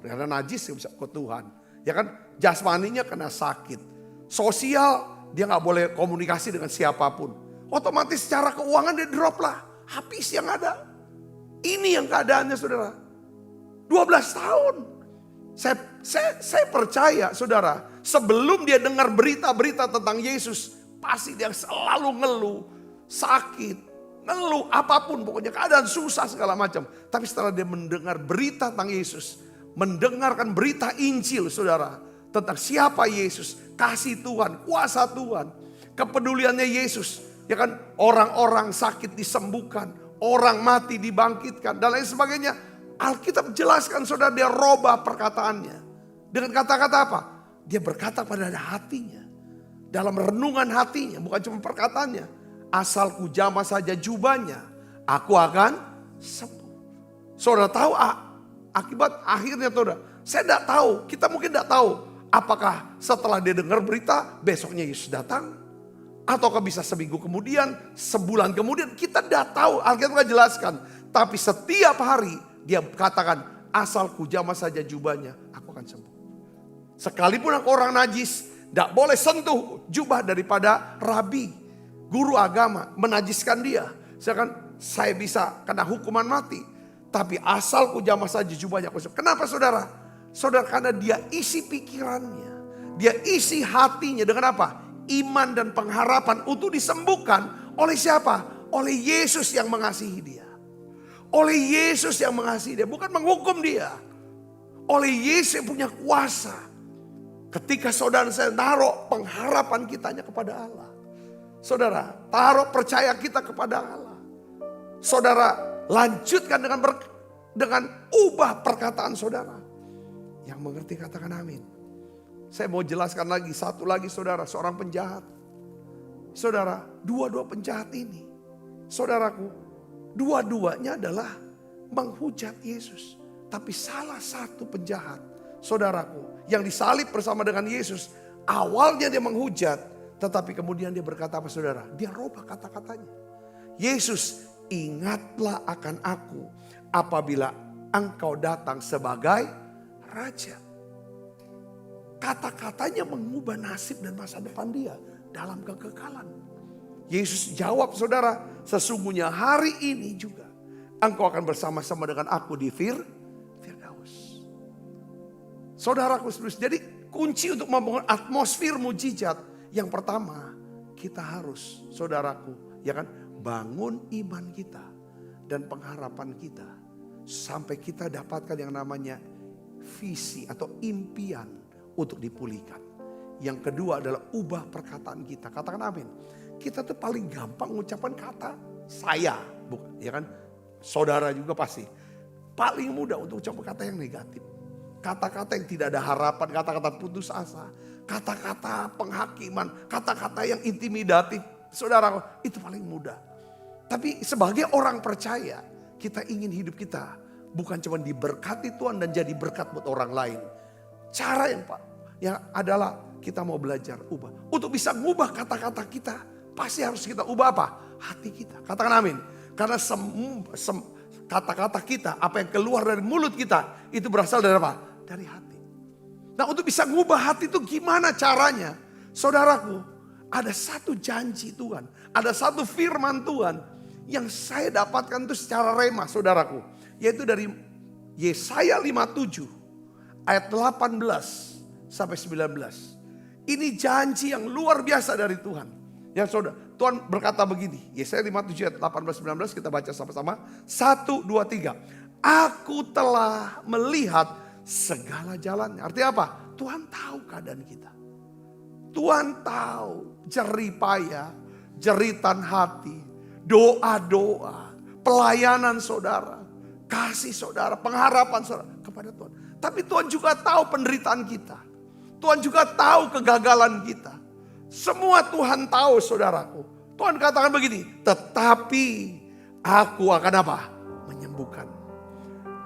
Karena najis gak bisa ke Tuhan. Ya kan, jasmaninya kena sakit. Sosial, dia gak boleh komunikasi dengan siapapun. Otomatis secara keuangan dia drop lah. Habis yang ada. Ini yang keadaannya saudara. 12 tahun. Saya percaya saudara, sebelum dia dengar berita-berita tentang Yesus, pasti dia selalu ngeluh, sakit, ngeluh apapun, pokoknya keadaan susah segala macam. Tapi setelah dia mendengar berita tentang Yesus, mendengarkan berita Injil saudara, tentang siapa Yesus, kasih Tuhan, kuasa Tuhan, kepeduliannya Yesus, ya kan, orang-orang sakit disembuhkan, orang mati dibangkitkan dan lain sebagainya. Alkitab jelaskan saudara, dia robah perkataannya. Dengan kata-kata apa? Dia berkata pada hatinya. Dalam renungan hatinya, bukan cuma perkataannya. Asal ku jamah saja jubahnya, aku akan sembuh. Saudara tahu akibat akhirnya saudara? Saya tidak tahu, kita mungkin tidak tahu. Apakah setelah dia dengar berita, besoknya Yesus datang? Ataukah bisa seminggu kemudian, sebulan kemudian, kita tidak tahu. Alkitab jelaskan. Tapi setiap hari, dia katakan, asal ku jamah saja jubahnya, aku akan sembuh. Sekalipun aku orang najis, tidak boleh sentuh jubah daripada rabi, guru agama, menajiskan dia. Saya bisa kena hukuman mati. Tapi asal ku jamah saja jubahnya, aku sembuh. Kenapa saudara? Saudara, karena dia isi pikirannya, dia isi hatinya dengan apa? Iman dan pengharapan untuk disembuhkan oleh siapa? Oleh Yesus yang mengasihi dia. Oleh Yesus yang mengasihi dia, bukan menghukum dia. Oleh Yesus yang punya kuasa. Ketika saudara saya taruh pengharapan kitanya kepada Allah. Saudara, taruh percaya kita kepada Allah. Saudara, lanjutkan dengan ubah perkataan saudara. Yang mengerti katakan amin. Saya mau jelaskan lagi, satu lagi saudara, seorang penjahat. Saudara, dua-dua penjahat ini, saudaraku, dua-duanya adalah menghujat Yesus. Tapi salah satu penjahat, saudaraku, yang disalib bersama dengan Yesus, awalnya dia menghujat, tetapi kemudian dia berkata apa saudara? Dia rubah kata-katanya. Yesus, ingatlah akan aku apabila engkau datang sebagai Raja. Kata-katanya mengubah nasib dan masa depan dia dalam kekekalan. Yesus jawab saudara, sesungguhnya hari ini juga engkau akan bersama-sama dengan aku di Firdaus. Saudaraku, jadi kunci untuk membangun atmosfer mujizat. Yang pertama, kita harus, saudaraku, ya kan, bangun iman kita dan pengharapan kita. Sampai kita dapatkan yang namanya visi atau impian untuk dipulihkan. Yang kedua adalah ubah perkataan kita. Katakan amin. Kita tuh paling gampang mengucapkan kata saya, bukan, ya kan? Saudara juga pasti paling mudah untuk ucapkan kata yang negatif. Kata-kata yang tidak ada harapan, kata-kata putus asa, kata-kata penghakiman, kata-kata yang intimidatif. Saudara, itu paling mudah. Tapi sebagai orang percaya, kita ingin hidup kita bukan cuma diberkati Tuhan dan jadi berkat buat orang lain. Cara yang adalah kita mau belajar ubah. Untuk bisa ngubah kata-kata kita, pasti harus kita ubah apa? Hati kita. Katakan amin. Karena kata-kata kita, apa yang keluar dari mulut kita, itu berasal dari apa? Dari hati. Nah, untuk bisa ngubah hati itu gimana caranya? Saudaraku, ada satu janji Tuhan, ada satu firman Tuhan yang saya dapatkan itu secara rema, saudaraku. Yaitu dari Yesaya 57 ayat 18 sampai 19. Ini janji yang luar biasa dari Tuhan. Ya saudara, Tuhan berkata begini. Yesaya 57 ayat 18-19 kita baca sama-sama. 1, 2, 3. Aku telah melihat segala jalannya. Artinya apa? Tuhan tahu keadaan kita. Tuhan tahu jerih payah, jeritan hati, doa-doa, pelayanan saudara, kasih saudara, pengharapan saudara kepada Tuhan. Tapi Tuhan juga tahu penderitaan kita. Tuhan juga tahu kegagalan kita. Semua Tuhan tahu saudaraku. Tuhan katakan begini, tetapi aku akan apa? Menyembuhkan.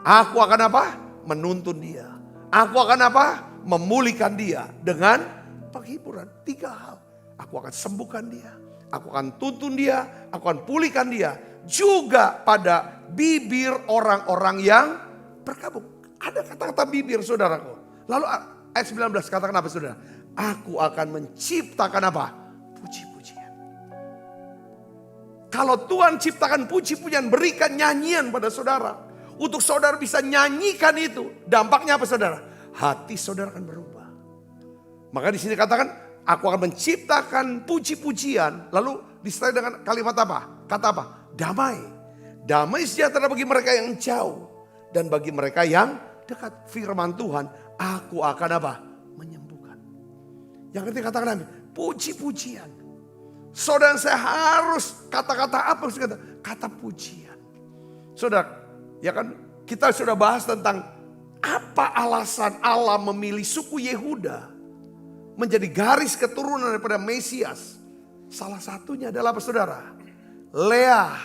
Aku akan apa? Menuntun dia. Aku akan apa? Memulihkan dia dengan penghiburan. 3 hal. Aku akan sembuhkan dia. Aku akan tuntun dia. Aku akan pulihkan dia. Juga pada bibir orang-orang yang berkabung. Ada kata-kata bibir saudaraku. Lalu ayat 19 katakan apa saudara? Aku akan menciptakan apa? Puji-pujian. Kalau Tuhan ciptakan puji-pujian, berikan nyanyian pada saudara. Untuk saudara bisa nyanyikan itu. Dampaknya apa saudara? Hati saudara akan berubah. Maka di sini katakan, aku akan menciptakan puji-pujian. Lalu disertai dengan kalimat apa? Kata apa? Damai. Damai sejahtera bagi mereka yang jauh. Dan bagi mereka yang dekat. Firman Tuhan, aku akan apa? Menyembuhkan. Yang ketiga katakan amin. Puji-pujian. Saudara, saya harus kata-kata apa? Kata pujian. Saudara, ya kan kita sudah bahas tentang apa alasan Allah memilih suku Yehuda menjadi garis keturunan daripada Mesias. Salah satunya adalah apa saudara? Leah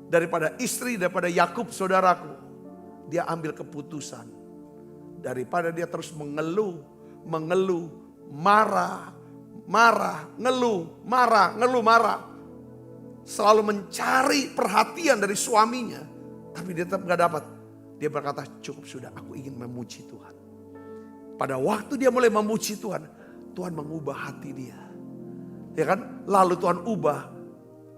daripada istri daripada Yakub saudaraku. Dia ambil keputusan. Daripada dia terus mengeluh, marah, ngeluh, marah. Selalu mencari perhatian dari suaminya. Tapi dia tetap gak dapat. Dia berkata, cukup sudah, aku ingin memuji Tuhan. Pada waktu dia mulai memuji Tuhan, Tuhan mengubah hati dia. Ya kan? Lalu Tuhan ubah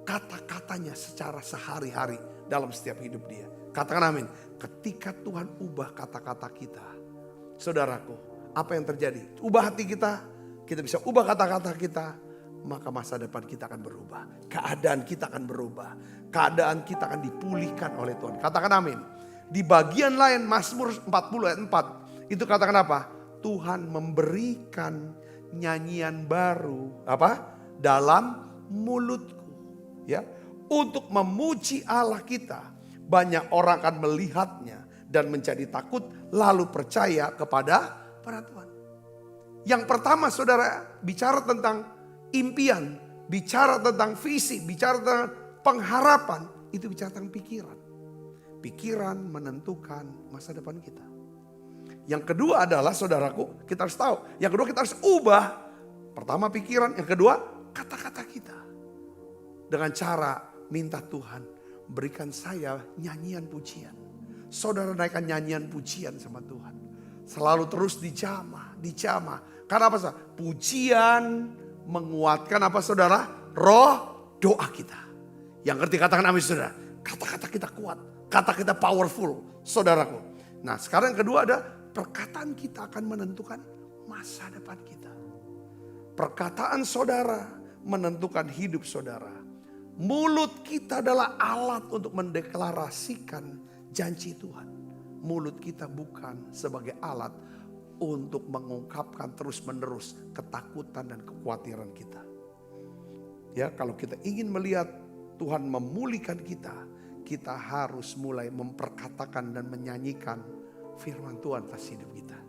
kata-katanya secara sehari-hari dalam setiap hidup dia. Katakan amin. Ketika Tuhan ubah kata-kata kita, saudaraku, apa yang terjadi? Ubah hati kita bisa ubah kata-kata kita, maka masa depan kita akan berubah. Keadaan kita akan berubah. Keadaan kita akan dipulihkan oleh Tuhan. Katakan amin. Di bagian lain Mazmur 40 ayat 4. Itu katakan apa? Tuhan memberikan nyanyian baru. Apa? Dalam mulutku. Ya, untuk memuji Allah kita. Banyak orang akan melihatnya dan menjadi takut. Lalu percaya kepada Tuhan. Yang pertama saudara, bicara tentang impian, bicara tentang visi, bicara tentang pengharapan, itu bicara tentang pikiran. Pikiran menentukan masa depan kita. Yang kedua adalah saudaraku, kita harus tahu. Yang kedua kita harus ubah. Pertama pikiran, yang kedua kata-kata kita. Dengan cara minta Tuhan, berikan saya nyanyian pujian. Saudara naikkan nyanyian pujian sama Tuhan. Selalu terus dijamah. Karena apa saudara? Pujian menguatkan apa saudara? Roh doa kita. Yang ngerti katakan amin saudara. Kata-kata kita kuat. Kata kita powerful saudaraku. Nah sekarang yang kedua ada perkataan kita akan menentukan masa depan kita. Perkataan saudara menentukan hidup saudara. Mulut kita adalah alat untuk mendeklarasikan janji Tuhan. Mulut kita bukan sebagai alat untuk mengungkapkan terus-menerus ketakutan dan kekhawatiran kita. Ya, kalau kita ingin melihat Tuhan memulihkan kita, kita harus mulai memperkatakan dan menyanyikan firman Tuhan atas hidup kita.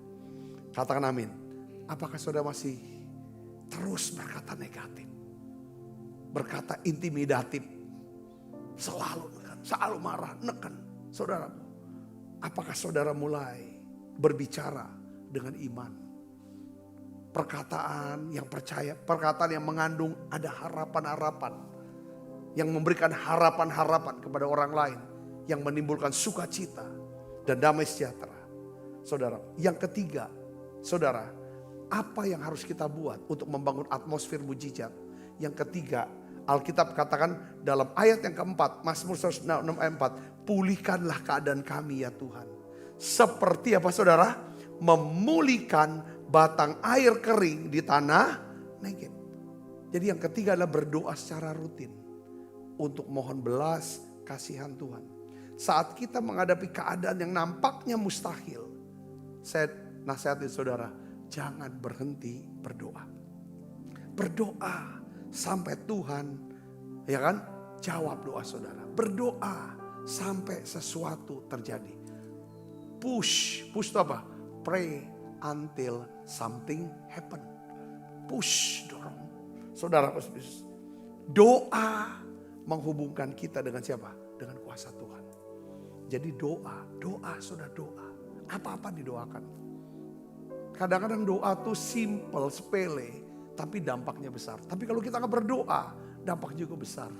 Katakan amin. Apakah saudara masih terus berkata negatif? Berkata intimidatif? Selalu marah, neken. Saudara, apakah saudara mulai berbicara dengan iman? Perkataan yang percaya, perkataan yang mengandung ada harapan-harapan. Yang memberikan harapan-harapan kepada orang lain. Yang menimbulkan sukacita dan damai sejahtera. Saudara, yang ketiga, saudara, apa yang harus kita buat untuk membangun atmosfer mujizat? Yang ketiga, Alkitab katakan dalam ayat yang keempat, Mazmur 106 ayat 4, pulihkanlah keadaan kami ya Tuhan. Seperti apa saudara? Memulihkan batang air kering di tanah Negeb. Jadi yang ketiga adalah berdoa secara rutin untuk mohon belas kasihan Tuhan. Saat kita menghadapi keadaan yang nampaknya mustahil, saya nasihatin saudara, jangan berhenti berdoa. Berdoa sampai Tuhan, ya kan, jawab doa saudara. Berdoa sampai sesuatu terjadi. Push itu apa? Pray until something happen. Push, dorong. Saudara, doa menghubungkan kita dengan siapa? Dengan kuasa Tuhan. Jadi doa, sudah doa. Apa-apa didoakan. Kadang-kadang doa tuh simple, sepele, tapi dampaknya besar. Tapi kalau kita nggak berdoa, dampaknya juga besar.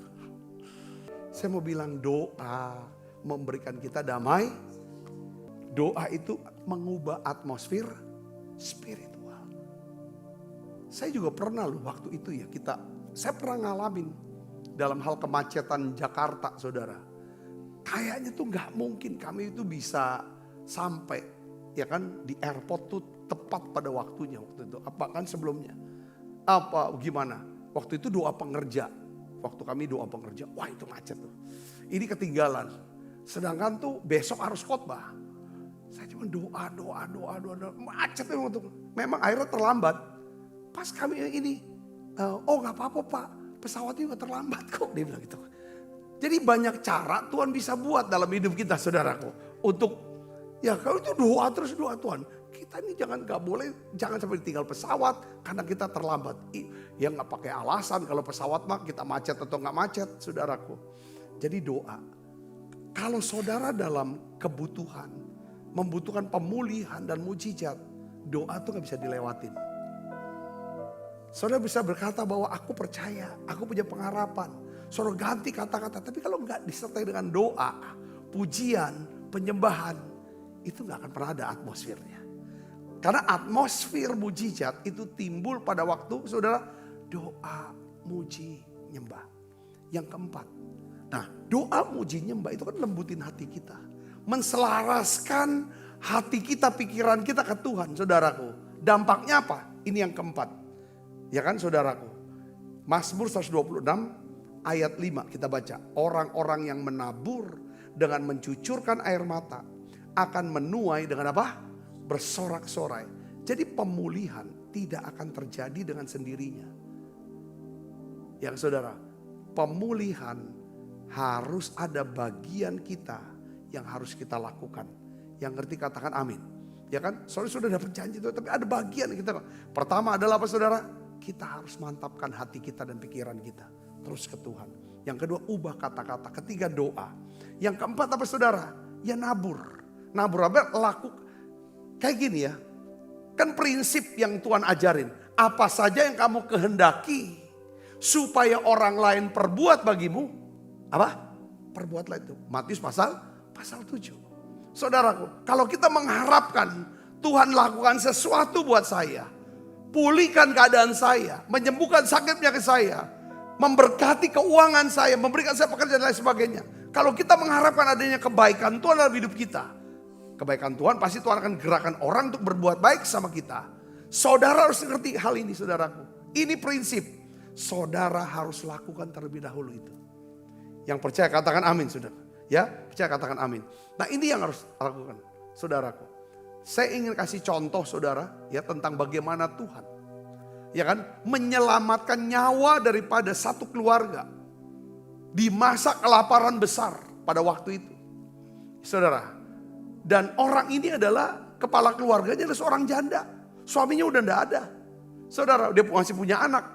Saya mau bilang doa memberikan kita damai. Doa itu mengubah atmosfer spiritual. Saya juga pernah loh waktu itu ya saya pernah ngalamin dalam hal kemacetan Jakarta saudara. Kayaknya tuh nggak mungkin kami itu bisa sampai ya kan di airport tuh tepat pada waktunya waktu itu. Apa kan sebelumnya? Apa gimana? Waktu itu doa pengerja. Waktu kami doa pengerja, wah itu macet tuh. Ini ketinggalan. Sedangkan tuh besok harus khotbah. Saya cuma doa. Macet memang akhirnya terlambat. Pas kami ini, oh gak apa-apa Pak, pesawatnya juga terlambat kok. Dia bilang gitu. Jadi banyak cara Tuhan bisa buat dalam hidup kita saudaraku. Untuk, ya kalau itu doa terus doa Tuhan. Kita ini jangan sampai ditinggal pesawat karena kita terlambat. Ya gak pakai alasan kalau pesawat mah kita macet atau gak macet saudaraku. Jadi doa. Kalau saudara dalam kebutuhan, membutuhkan pemulihan dan mujizat, doa tuh gak bisa dilewatin. Saudara bisa berkata bahwa aku percaya, aku punya pengharapan. Saudara ganti kata-kata, tapi kalau gak disertai dengan doa, pujian, penyembahan, itu gak akan pernah ada atmosfernya. Karena atmosfer mujizat itu timbul pada waktu saudara doa, muji, nyembah. Yang keempat, nah doa, muji, nyembah itu kan lembutin hati kita. Menselaraskan hati kita, pikiran kita ke Tuhan saudaraku. Dampaknya apa? Ini yang keempat. Ya kan saudaraku. Mazmur 126 ayat 5 kita baca. Orang-orang yang menabur dengan mencucurkan air mata akan menuai dengan apa? Bersorak-sorai. Jadi pemulihan tidak akan terjadi dengan sendirinya. Yang saudara, pemulihan harus ada bagian kita yang harus kita lakukan. Yang ngerti katakan amin. Ya kan, saudara sudah dapat janji itu, tapi ada bagian kita. Pertama adalah apa saudara? Kita harus mantapkan hati kita dan pikiran kita. Terus ke Tuhan. Yang kedua, ubah kata-kata. Ketiga, doa. Yang keempat apa saudara? Ya nabur. Nabur apa? Lakukan. Kayak gini ya, kan prinsip yang Tuhan ajarin. Apa saja yang kamu kehendaki supaya orang lain perbuat bagimu, apa? Perbuatlah itu. Matius pasal 7. Saudaraku, kalau kita mengharapkan Tuhan lakukan sesuatu buat saya, pulihkan keadaan saya, menyembuhkan sakit penyakit saya, memberkati keuangan saya, memberikan saya pekerjaan dan lain sebagainya. Kalau kita mengharapkan adanya kebaikan Tuhan dalam hidup kita, kebaikan Tuhan pasti Tuhan akan gerakan orang untuk berbuat baik sama kita. Saudara harus ngerti hal ini saudaraku. Ini prinsip. Saudara harus lakukan terlebih dahulu itu. Yang percaya katakan amin saudara. Ya percaya katakan amin. Nah ini yang harus lakukan saudaraku. Saya ingin kasih contoh saudara ya tentang bagaimana Tuhan. Ya kan menyelamatkan nyawa daripada satu keluarga. Di masa kelaparan besar pada waktu itu. Saudara. Dan orang ini adalah kepala keluarganya adalah seorang janda. Suaminya udah enggak ada. Saudara, dia masih punya anak.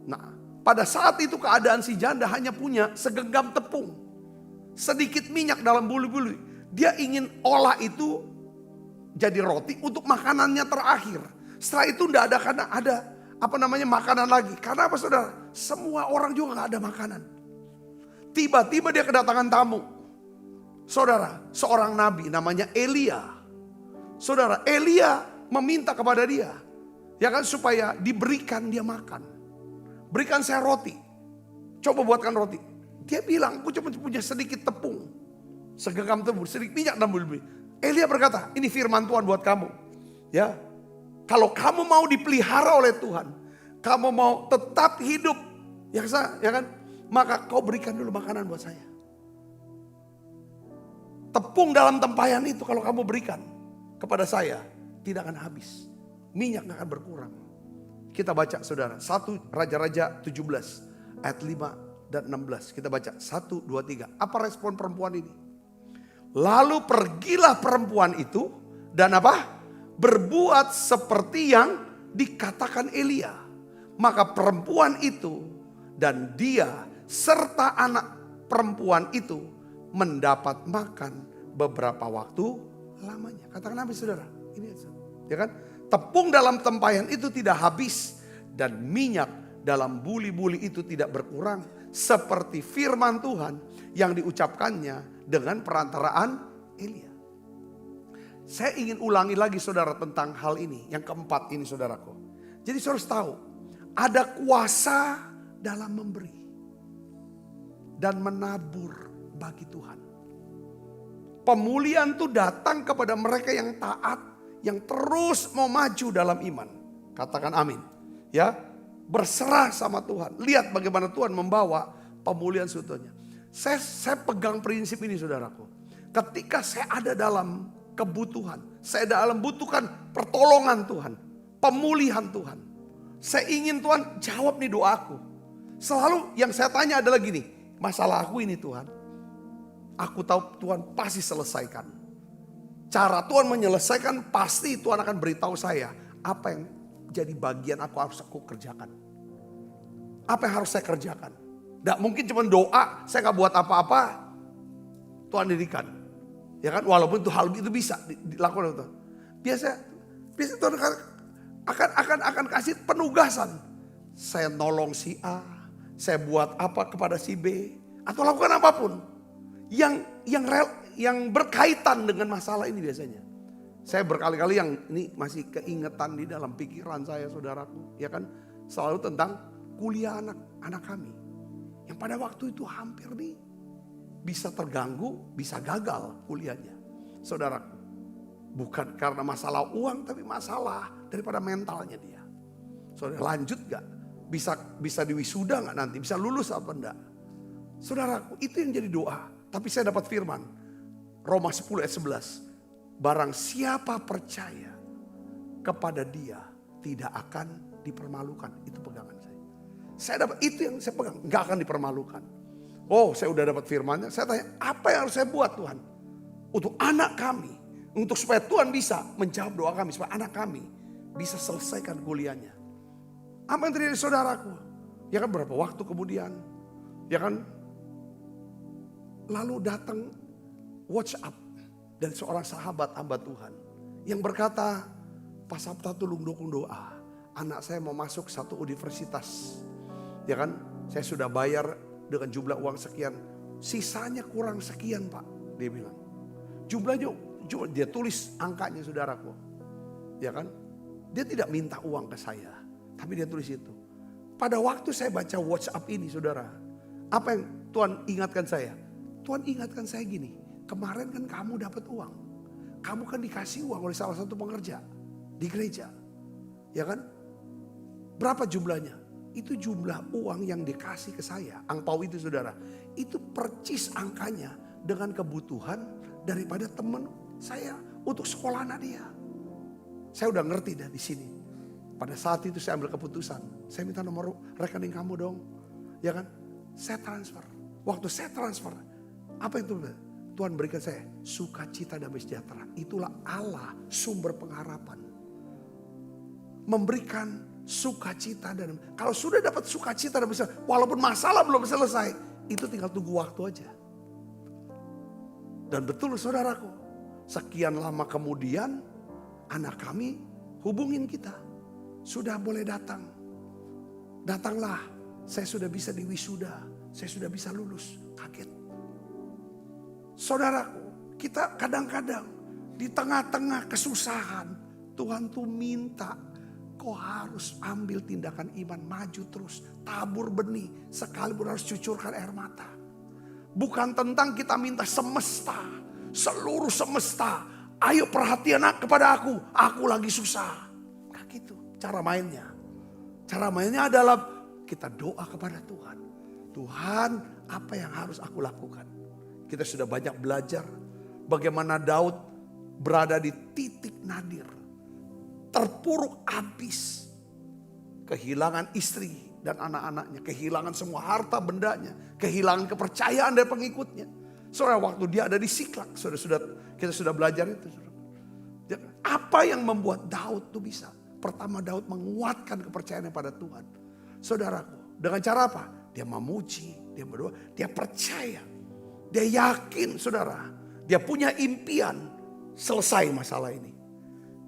Nah, pada saat itu keadaan si janda hanya punya segenggam tepung. Sedikit minyak dalam bulu-bulu. Dia ingin olah itu jadi roti untuk makanannya terakhir. Setelah itu enggak ada karena ada makanan lagi. Karena apa saudara? Semua orang juga enggak ada makanan. Tiba-tiba dia kedatangan tamu. Saudara, seorang nabi namanya Elia. Saudara, Elia meminta kepada dia. Ya kan supaya diberikan dia makan. Berikan saya roti. Coba buatkan roti. Dia bilang, aku cuma punya sedikit tepung. Segenggam tepung, sedikit minyak dan bulu. Elia berkata, ini firman Tuhan buat kamu. Ya, Kalau kamu mau dipelihara oleh Tuhan, kamu mau tetap hidup, ya kan? Maka kau berikan dulu makanan buat saya. Tepung dalam tempayan itu kalau kamu berikan kepada saya, tidak akan habis. Minyak gak akan berkurang. Kita baca saudara, 1 Raja-Raja 17 ayat 5 dan 16. Kita baca 1, 2, 3. Apa respon perempuan ini? Lalu pergilah perempuan itu dan apa? Berbuat seperti yang dikatakan Elia. Maka perempuan itu dan dia serta anak perempuan itu mendapat makan beberapa waktu lamanya. Katakan apa saudara? Ini ya kan? Tepung dalam tempayan itu tidak habis dan minyak dalam buli-buli itu tidak berkurang seperti firman Tuhan yang diucapkannya dengan perantaraan Elia. Saya ingin ulangi lagi saudara tentang hal ini. Yang keempat ini saudaraku. Jadi saudara harus tahu ada kuasa dalam memberi dan menabur bagi Tuhan. Pemulihan itu datang kepada mereka yang taat, yang terus mau maju dalam iman. Katakan amin. Ya, berserah sama Tuhan. Lihat bagaimana Tuhan membawa pemulihan seutuhnya. Saya pegang prinsip ini saudaraku. Ketika saya ada dalam kebutuhan, saya dalam butuhkan pertolongan Tuhan, pemulihan Tuhan. Saya ingin Tuhan jawab nih doaku. Selalu yang saya tanya adalah gini, masalah aku ini Tuhan, aku tahu Tuhan pasti selesaikan. Cara Tuhan menyelesaikan pasti Tuhan akan beritahu saya apa yang jadi bagian harus aku kerjakan. Apa yang harus saya kerjakan. Tidak mungkin cuma doa, saya gak buat apa-apa, Tuhan dirikan. Ya kan, walaupun itu hal itu bisa dilakukan Tuhan. Biasa Tuhan akan kasih penugasan. Saya nolong si A, saya buat apa kepada si B, atau lakukan apapun yang berkaitan dengan masalah ini biasanya. Saya berkali-kali yang ini masih keingetan di dalam pikiran saya saudaraku. Ya kan, selalu tentang kuliah anak kami. Yang pada waktu itu hampir nih bisa terganggu, bisa gagal kuliahnya. Saudaraku, bukan karena masalah uang tapi masalah daripada mentalnya dia. Saudara lanjut gak? Bisa diwisuda gak nanti? Bisa lulus apa enggak? Saudaraku, itu yang jadi doa. Tapi saya dapat firman. Roma 10 ayat 11. Barang siapa percaya kepada dia tidak akan dipermalukan. Itu pegangan saya. Saya dapat itu yang saya pegang. Gak akan dipermalukan. Oh, saya udah dapat firmannya. Saya tanya, apa yang harus saya buat Tuhan? Untuk anak kami. Untuk supaya Tuhan bisa menjawab doa kami. Supaya anak kami bisa selesaikan kuliahnya. Apa yang terjadi saudaraku? Ya kan berapa waktu kemudian. Ya kan. Lalu datang WhatsApp dari seorang sahabat hamba Tuhan. Yang berkata, Pak Sabta tulung dukung doa. Anak saya mau masuk satu universitas. Ya kan, saya sudah bayar dengan jumlah uang sekian. Sisanya kurang sekian Pak. Dia bilang. Jumlahnya, dia tulis angkanya saudaraku. Ya kan, dia tidak minta uang ke saya. Tapi dia tulis itu. Pada waktu saya baca WhatsApp ini saudara. Apa yang Tuhan ingatkan saya? Tuhan ingatkan saya gini, kemarin kan kamu dapat uang. Kamu kan dikasih uang oleh salah satu pengerja di gereja. Ya kan? Berapa jumlahnya? Itu jumlah uang yang dikasih ke saya. Angpau itu saudara. Itu percis angkanya dengan kebutuhan daripada teman saya untuk sekolah anak dia. Saya udah ngerti dah di sini. Pada saat itu saya ambil keputusan. Saya minta nomor rekening kamu dong. Ya kan? Saya transfer. Waktu saya transfer. Apa itu? Tuhan berikan saya sukacita dan sejahtera. Itulah Allah sumber pengharapan. Memberikan sukacita dan kalau sudah dapat sukacita dan sejahtera, walaupun masalah belum selesai, itu tinggal tunggu waktu aja. Dan betul saudaraku, sekian lama kemudian anak kami hubungin kita. Sudah boleh datang. Datanglah, saya sudah bisa diwisuda, saya sudah bisa lulus. Kaget. Saudaraku, kita kadang-kadang di tengah-tengah kesusahan, Tuhan tuh minta kau harus ambil tindakan iman, maju terus, tabur benih, sekalipun harus cucurkan air mata. Bukan tentang kita minta semesta, seluruh semesta, ayo perhatian kepada aku lagi susah. gitu cara mainnya. Cara mainnya adalah kita doa kepada Tuhan. Tuhan, apa yang harus aku lakukan? Kita sudah banyak belajar bagaimana Daud berada di titik nadir. Terpuruk habis. Kehilangan istri dan anak-anaknya. Kehilangan semua harta bendanya. Kehilangan kepercayaan dari pengikutnya. Saudara, waktu dia ada di Siklak. Kita sudah belajar itu. Apa yang membuat Daud itu bisa? Pertama, Daud menguatkan kepercayaannya pada Tuhan. Saudaraku, dengan cara apa? Dia memuji, dia berdoa, dia percaya. Dia yakin, saudara. Dia punya impian selesai masalah ini.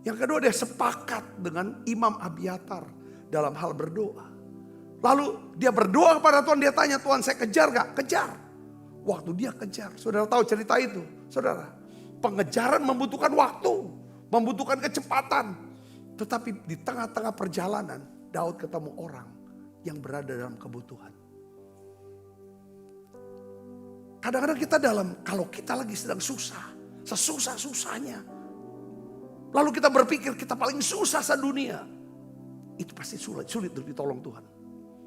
Yang kedua, dia sepakat dengan Imam Abiatar dalam hal berdoa. Lalu dia berdoa kepada Tuhan, dia tanya, Tuhan saya kejar gak? Kejar. Waktu dia kejar, saudara tahu cerita itu. Saudara, pengejaran membutuhkan waktu, membutuhkan kecepatan. Tetapi di tengah-tengah perjalanan, Daud ketemu orang yang berada dalam kebutuhan. Kadang-kadang kita kalau kita lagi sedang susah, sesusah-susahnya. Lalu kita berpikir kita paling susah sedunia. Itu pasti sulit untuk ditolong Tuhan.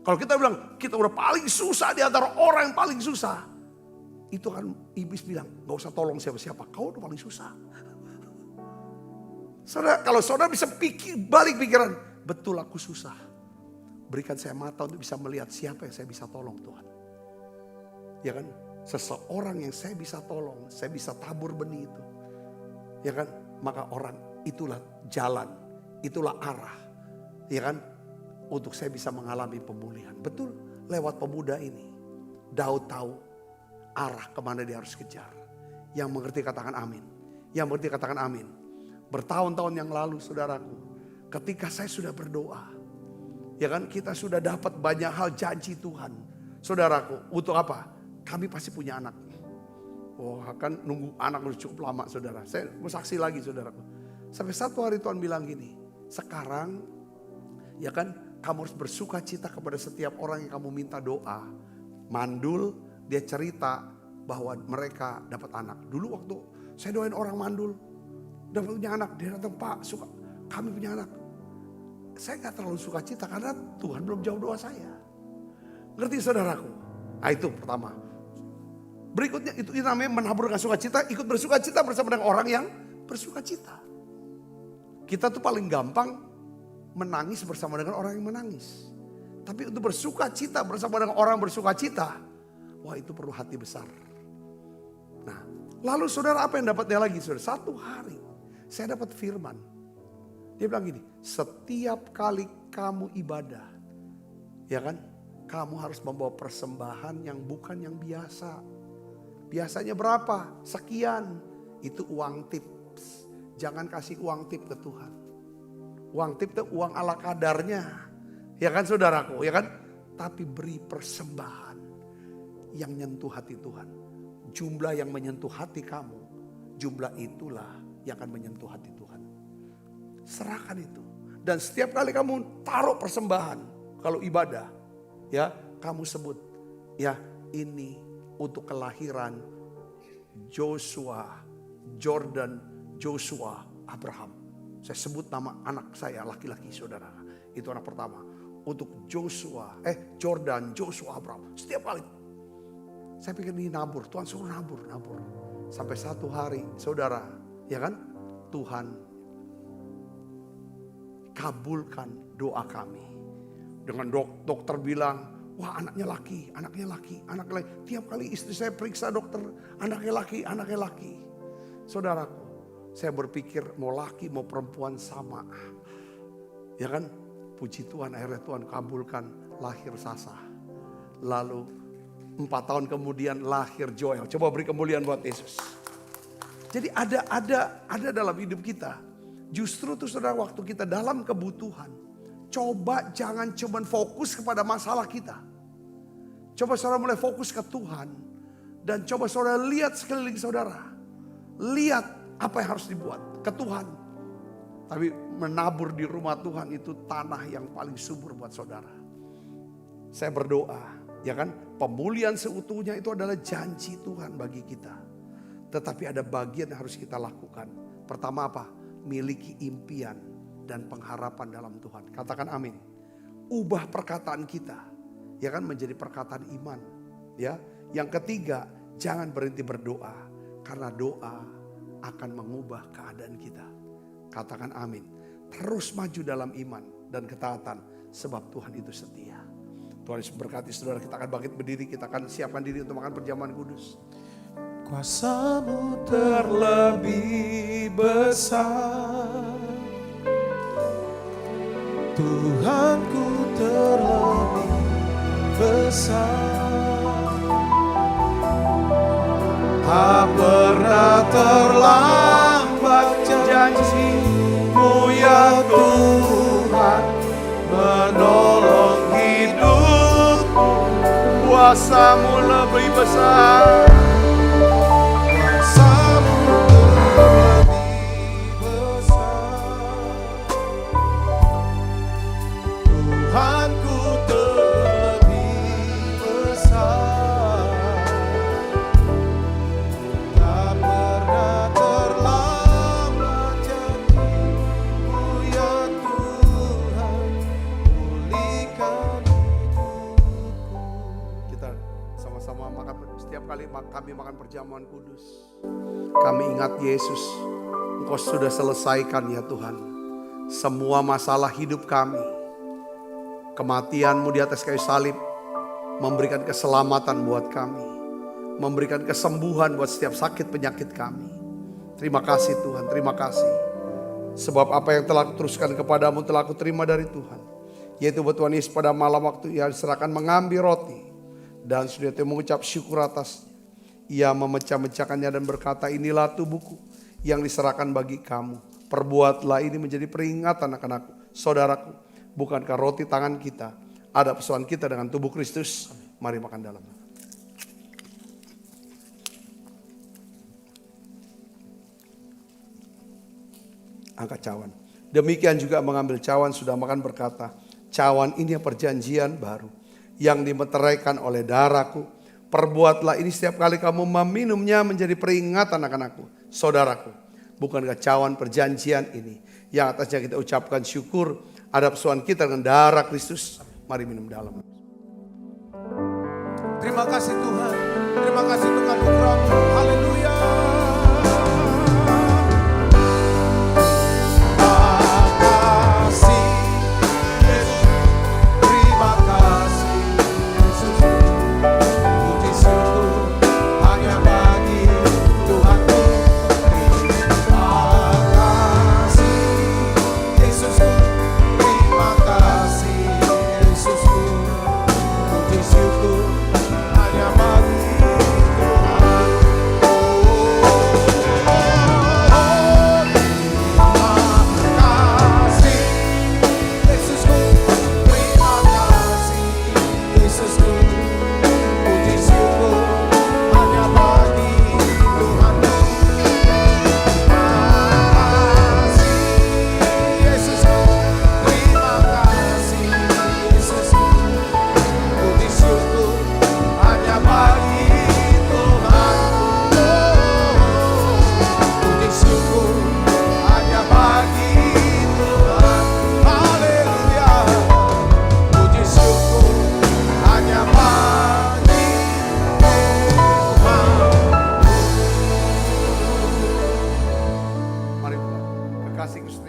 Kalau kita bilang kita udah paling susah di antara orang yang paling susah. Itu kan iblis bilang gak usah tolong siapa-siapa, kau udah paling susah. Saudara, kalau saudara bisa balik pikiran, betul aku susah. Berikan saya mata untuk bisa melihat siapa yang saya bisa tolong Tuhan. Ya kan? Seseorang yang saya bisa tolong, saya bisa tabur benih itu. Ya kan? Maka orang itulah jalan, itulah arah. Ya kan? Untuk saya bisa mengalami pemulihan. Betul, lewat pemuda ini. Daud tahu arah kemana dia harus kejar. Yang mengerti katakan amin. Yang mengerti katakan amin. Bertahun-tahun yang lalu saudaraku, ketika saya sudah berdoa. Ya kan, kita sudah dapat banyak hal janji Tuhan. Saudaraku, untuk apa? Kami pasti punya anak. Wah, kan nunggu anak udah cukup lama saudara. Saya mau saksi lagi saudaraku. Sampai satu hari Tuhan bilang gini. Sekarang ya kan kamu harus bersuka cita kepada setiap orang yang kamu minta doa. Mandul dia cerita bahwa mereka dapat anak. Dulu waktu saya doain orang mandul. Dapat punya anak. Dia datang, Pak kami punya anak. Saya gak terlalu suka cita karena Tuhan belum jawab doa saya. Ngerti saudaraku? Nah itu pertama. Berikutnya itu namanya menaburkan sukacita, ikut bersukacita bersama dengan orang yang bersukacita. Kita tuh paling gampang menangis bersama dengan orang yang menangis. Tapi untuk bersukacita bersama dengan orang bersukacita, wah itu perlu hati besar. Nah, lalu saudara apa yang dapatnya lagi saudara? Satu hari saya dapat firman. Dia bilang gini, setiap kali kamu ibadah, ya kan? Kamu harus membawa persembahan yang bukan yang biasa. Biasanya berapa? Sekian. Itu uang tips. Jangan kasih uang tip ke Tuhan. Uang tip itu uang ala kadarnya. Ya kan saudaraku, ya kan? Tapi beri persembahan yang nyentuh hati Tuhan. Jumlah yang menyentuh hati kamu, jumlah itulah yang akan menyentuh hati Tuhan. Serahkan itu. Dan setiap kali kamu taruh persembahan, kalau ibadah, ya kamu sebut, ya ini untuk kelahiran Joshua, Jordan, Joshua, Abraham. Saya sebut nama anak saya laki-laki saudara. Itu anak pertama. Untuk Jordan, Joshua, Abraham. Setiap kali. Saya pikir ini nabur. Tuhan suruh nabur. Sampai satu hari saudara. Ya kan? Tuhan kabulkan doa kami. Dengan dokter bilang, wah anaknya laki. Tiap kali istri saya periksa dokter, anaknya laki. Saudaraku, saya berpikir mau laki mau perempuan sama. Ya kan, puji Tuhan akhirnya Tuhan kabulkan lahir Sasa. Lalu 4 tahun kemudian lahir Joel. Coba beri kemuliaan buat Yesus. Jadi ada dalam hidup kita. Justru tuh saudara waktu kita dalam kebutuhan. Coba jangan cuma fokus kepada masalah kita. Coba saudara mulai fokus ke Tuhan. Dan coba saudara lihat sekeliling saudara. Lihat apa yang harus dibuat ke Tuhan. Tapi menabur di rumah Tuhan itu tanah yang paling subur buat saudara. Saya berdoa, ya kan? Pemulihan seutuhnya itu adalah janji Tuhan bagi kita. Tetapi ada bagian yang harus kita lakukan. Pertama apa? Miliki impian dan pengharapan dalam Tuhan. Katakan amin. Ubah perkataan kita, ya kan, menjadi perkataan iman. Ya, yang ketiga, jangan berhenti berdoa, karena doa akan mengubah keadaan kita. Katakan amin. Terus maju dalam iman dan ketaatan, sebab Tuhan itu setia. Tuhan Yesus berkati saudara. Kita akan bangkit berdiri, kita akan siapkan diri untuk makan perjamuan kudus. Kuasa-Mu terlebih besar, Tuhanku terlebih besar. Tak pernah terlambat janji-Mu ya Tuhan, menolong hidupku. Kuasa-Mu lebih besar. Kuasa-Mu terlebih besar, Tuhanku terlebih besar. Tak pernah terlambat janji-Mu ya Tuhan, pulihkan hidupku. Kita sama-sama makan. Setiap kali kami makan perjamuan kudus, kami ingat Yesus. Engkau sudah selesaikan ya Tuhan semua masalah hidup kami. Kematian-Mu di atas kayu salib memberikan keselamatan buat kami, memberikan kesembuhan buat setiap sakit penyakit kami. Terima kasih Tuhan, terima kasih. Sebab apa yang telah kuteruskan kepadamu telah kuterima dari Tuhan, yaitu buat Tuhan Yesus pada malam waktu Ia diserahkan mengambil roti, dan sudah itu mengucap syukur atasnya. Ia memecah-mecahkannya dan berkata, inilah tubuhku yang diserahkan bagi kamu. Perbuatlah ini menjadi peringatan akan aku. Saudaraku, bukankah roti tangan kita ada persoalan kita dengan tubuh Kristus? Mari makan dalam. Angkat cawan. Demikian juga mengambil cawan sudah makan berkata, cawan ini perjanjian baru yang dimeteraikan oleh darahku. Perbuatlah ini setiap kali kamu meminumnya menjadi peringatan akan aku. Saudaraku, bukankah cawan perjanjian ini yang atasnya kita ucapkan syukur ada persoalan kita dengan darah Kristus? Mari minum dalam. Terima kasih Tuhan, terima kasih untuk anugerah-Mu. Haleluya. Makasih Yesus, terima kasih Yesus. Puji syukur hanya bagi Tuhanku. Terima kasih Yesusku, terima kasih Yesusku. Puji syukur hanya bagi Tuhan.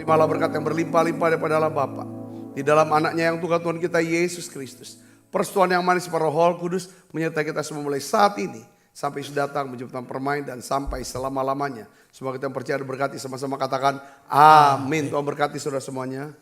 Terimalah berkat yang berlimpah-limpah daripada Allah Bapa, di dalam anaknya yang Tuhan kita Yesus Kristus. Persekutuan yang manis para Roh Kudus menyertai kita semua mulai saat ini sampai sudah datang menjemput permain dan sampai selama-lamanya. Semua kita yang percaya berkati sama-sama katakan amin. Tuhan berkati saudara semuanya.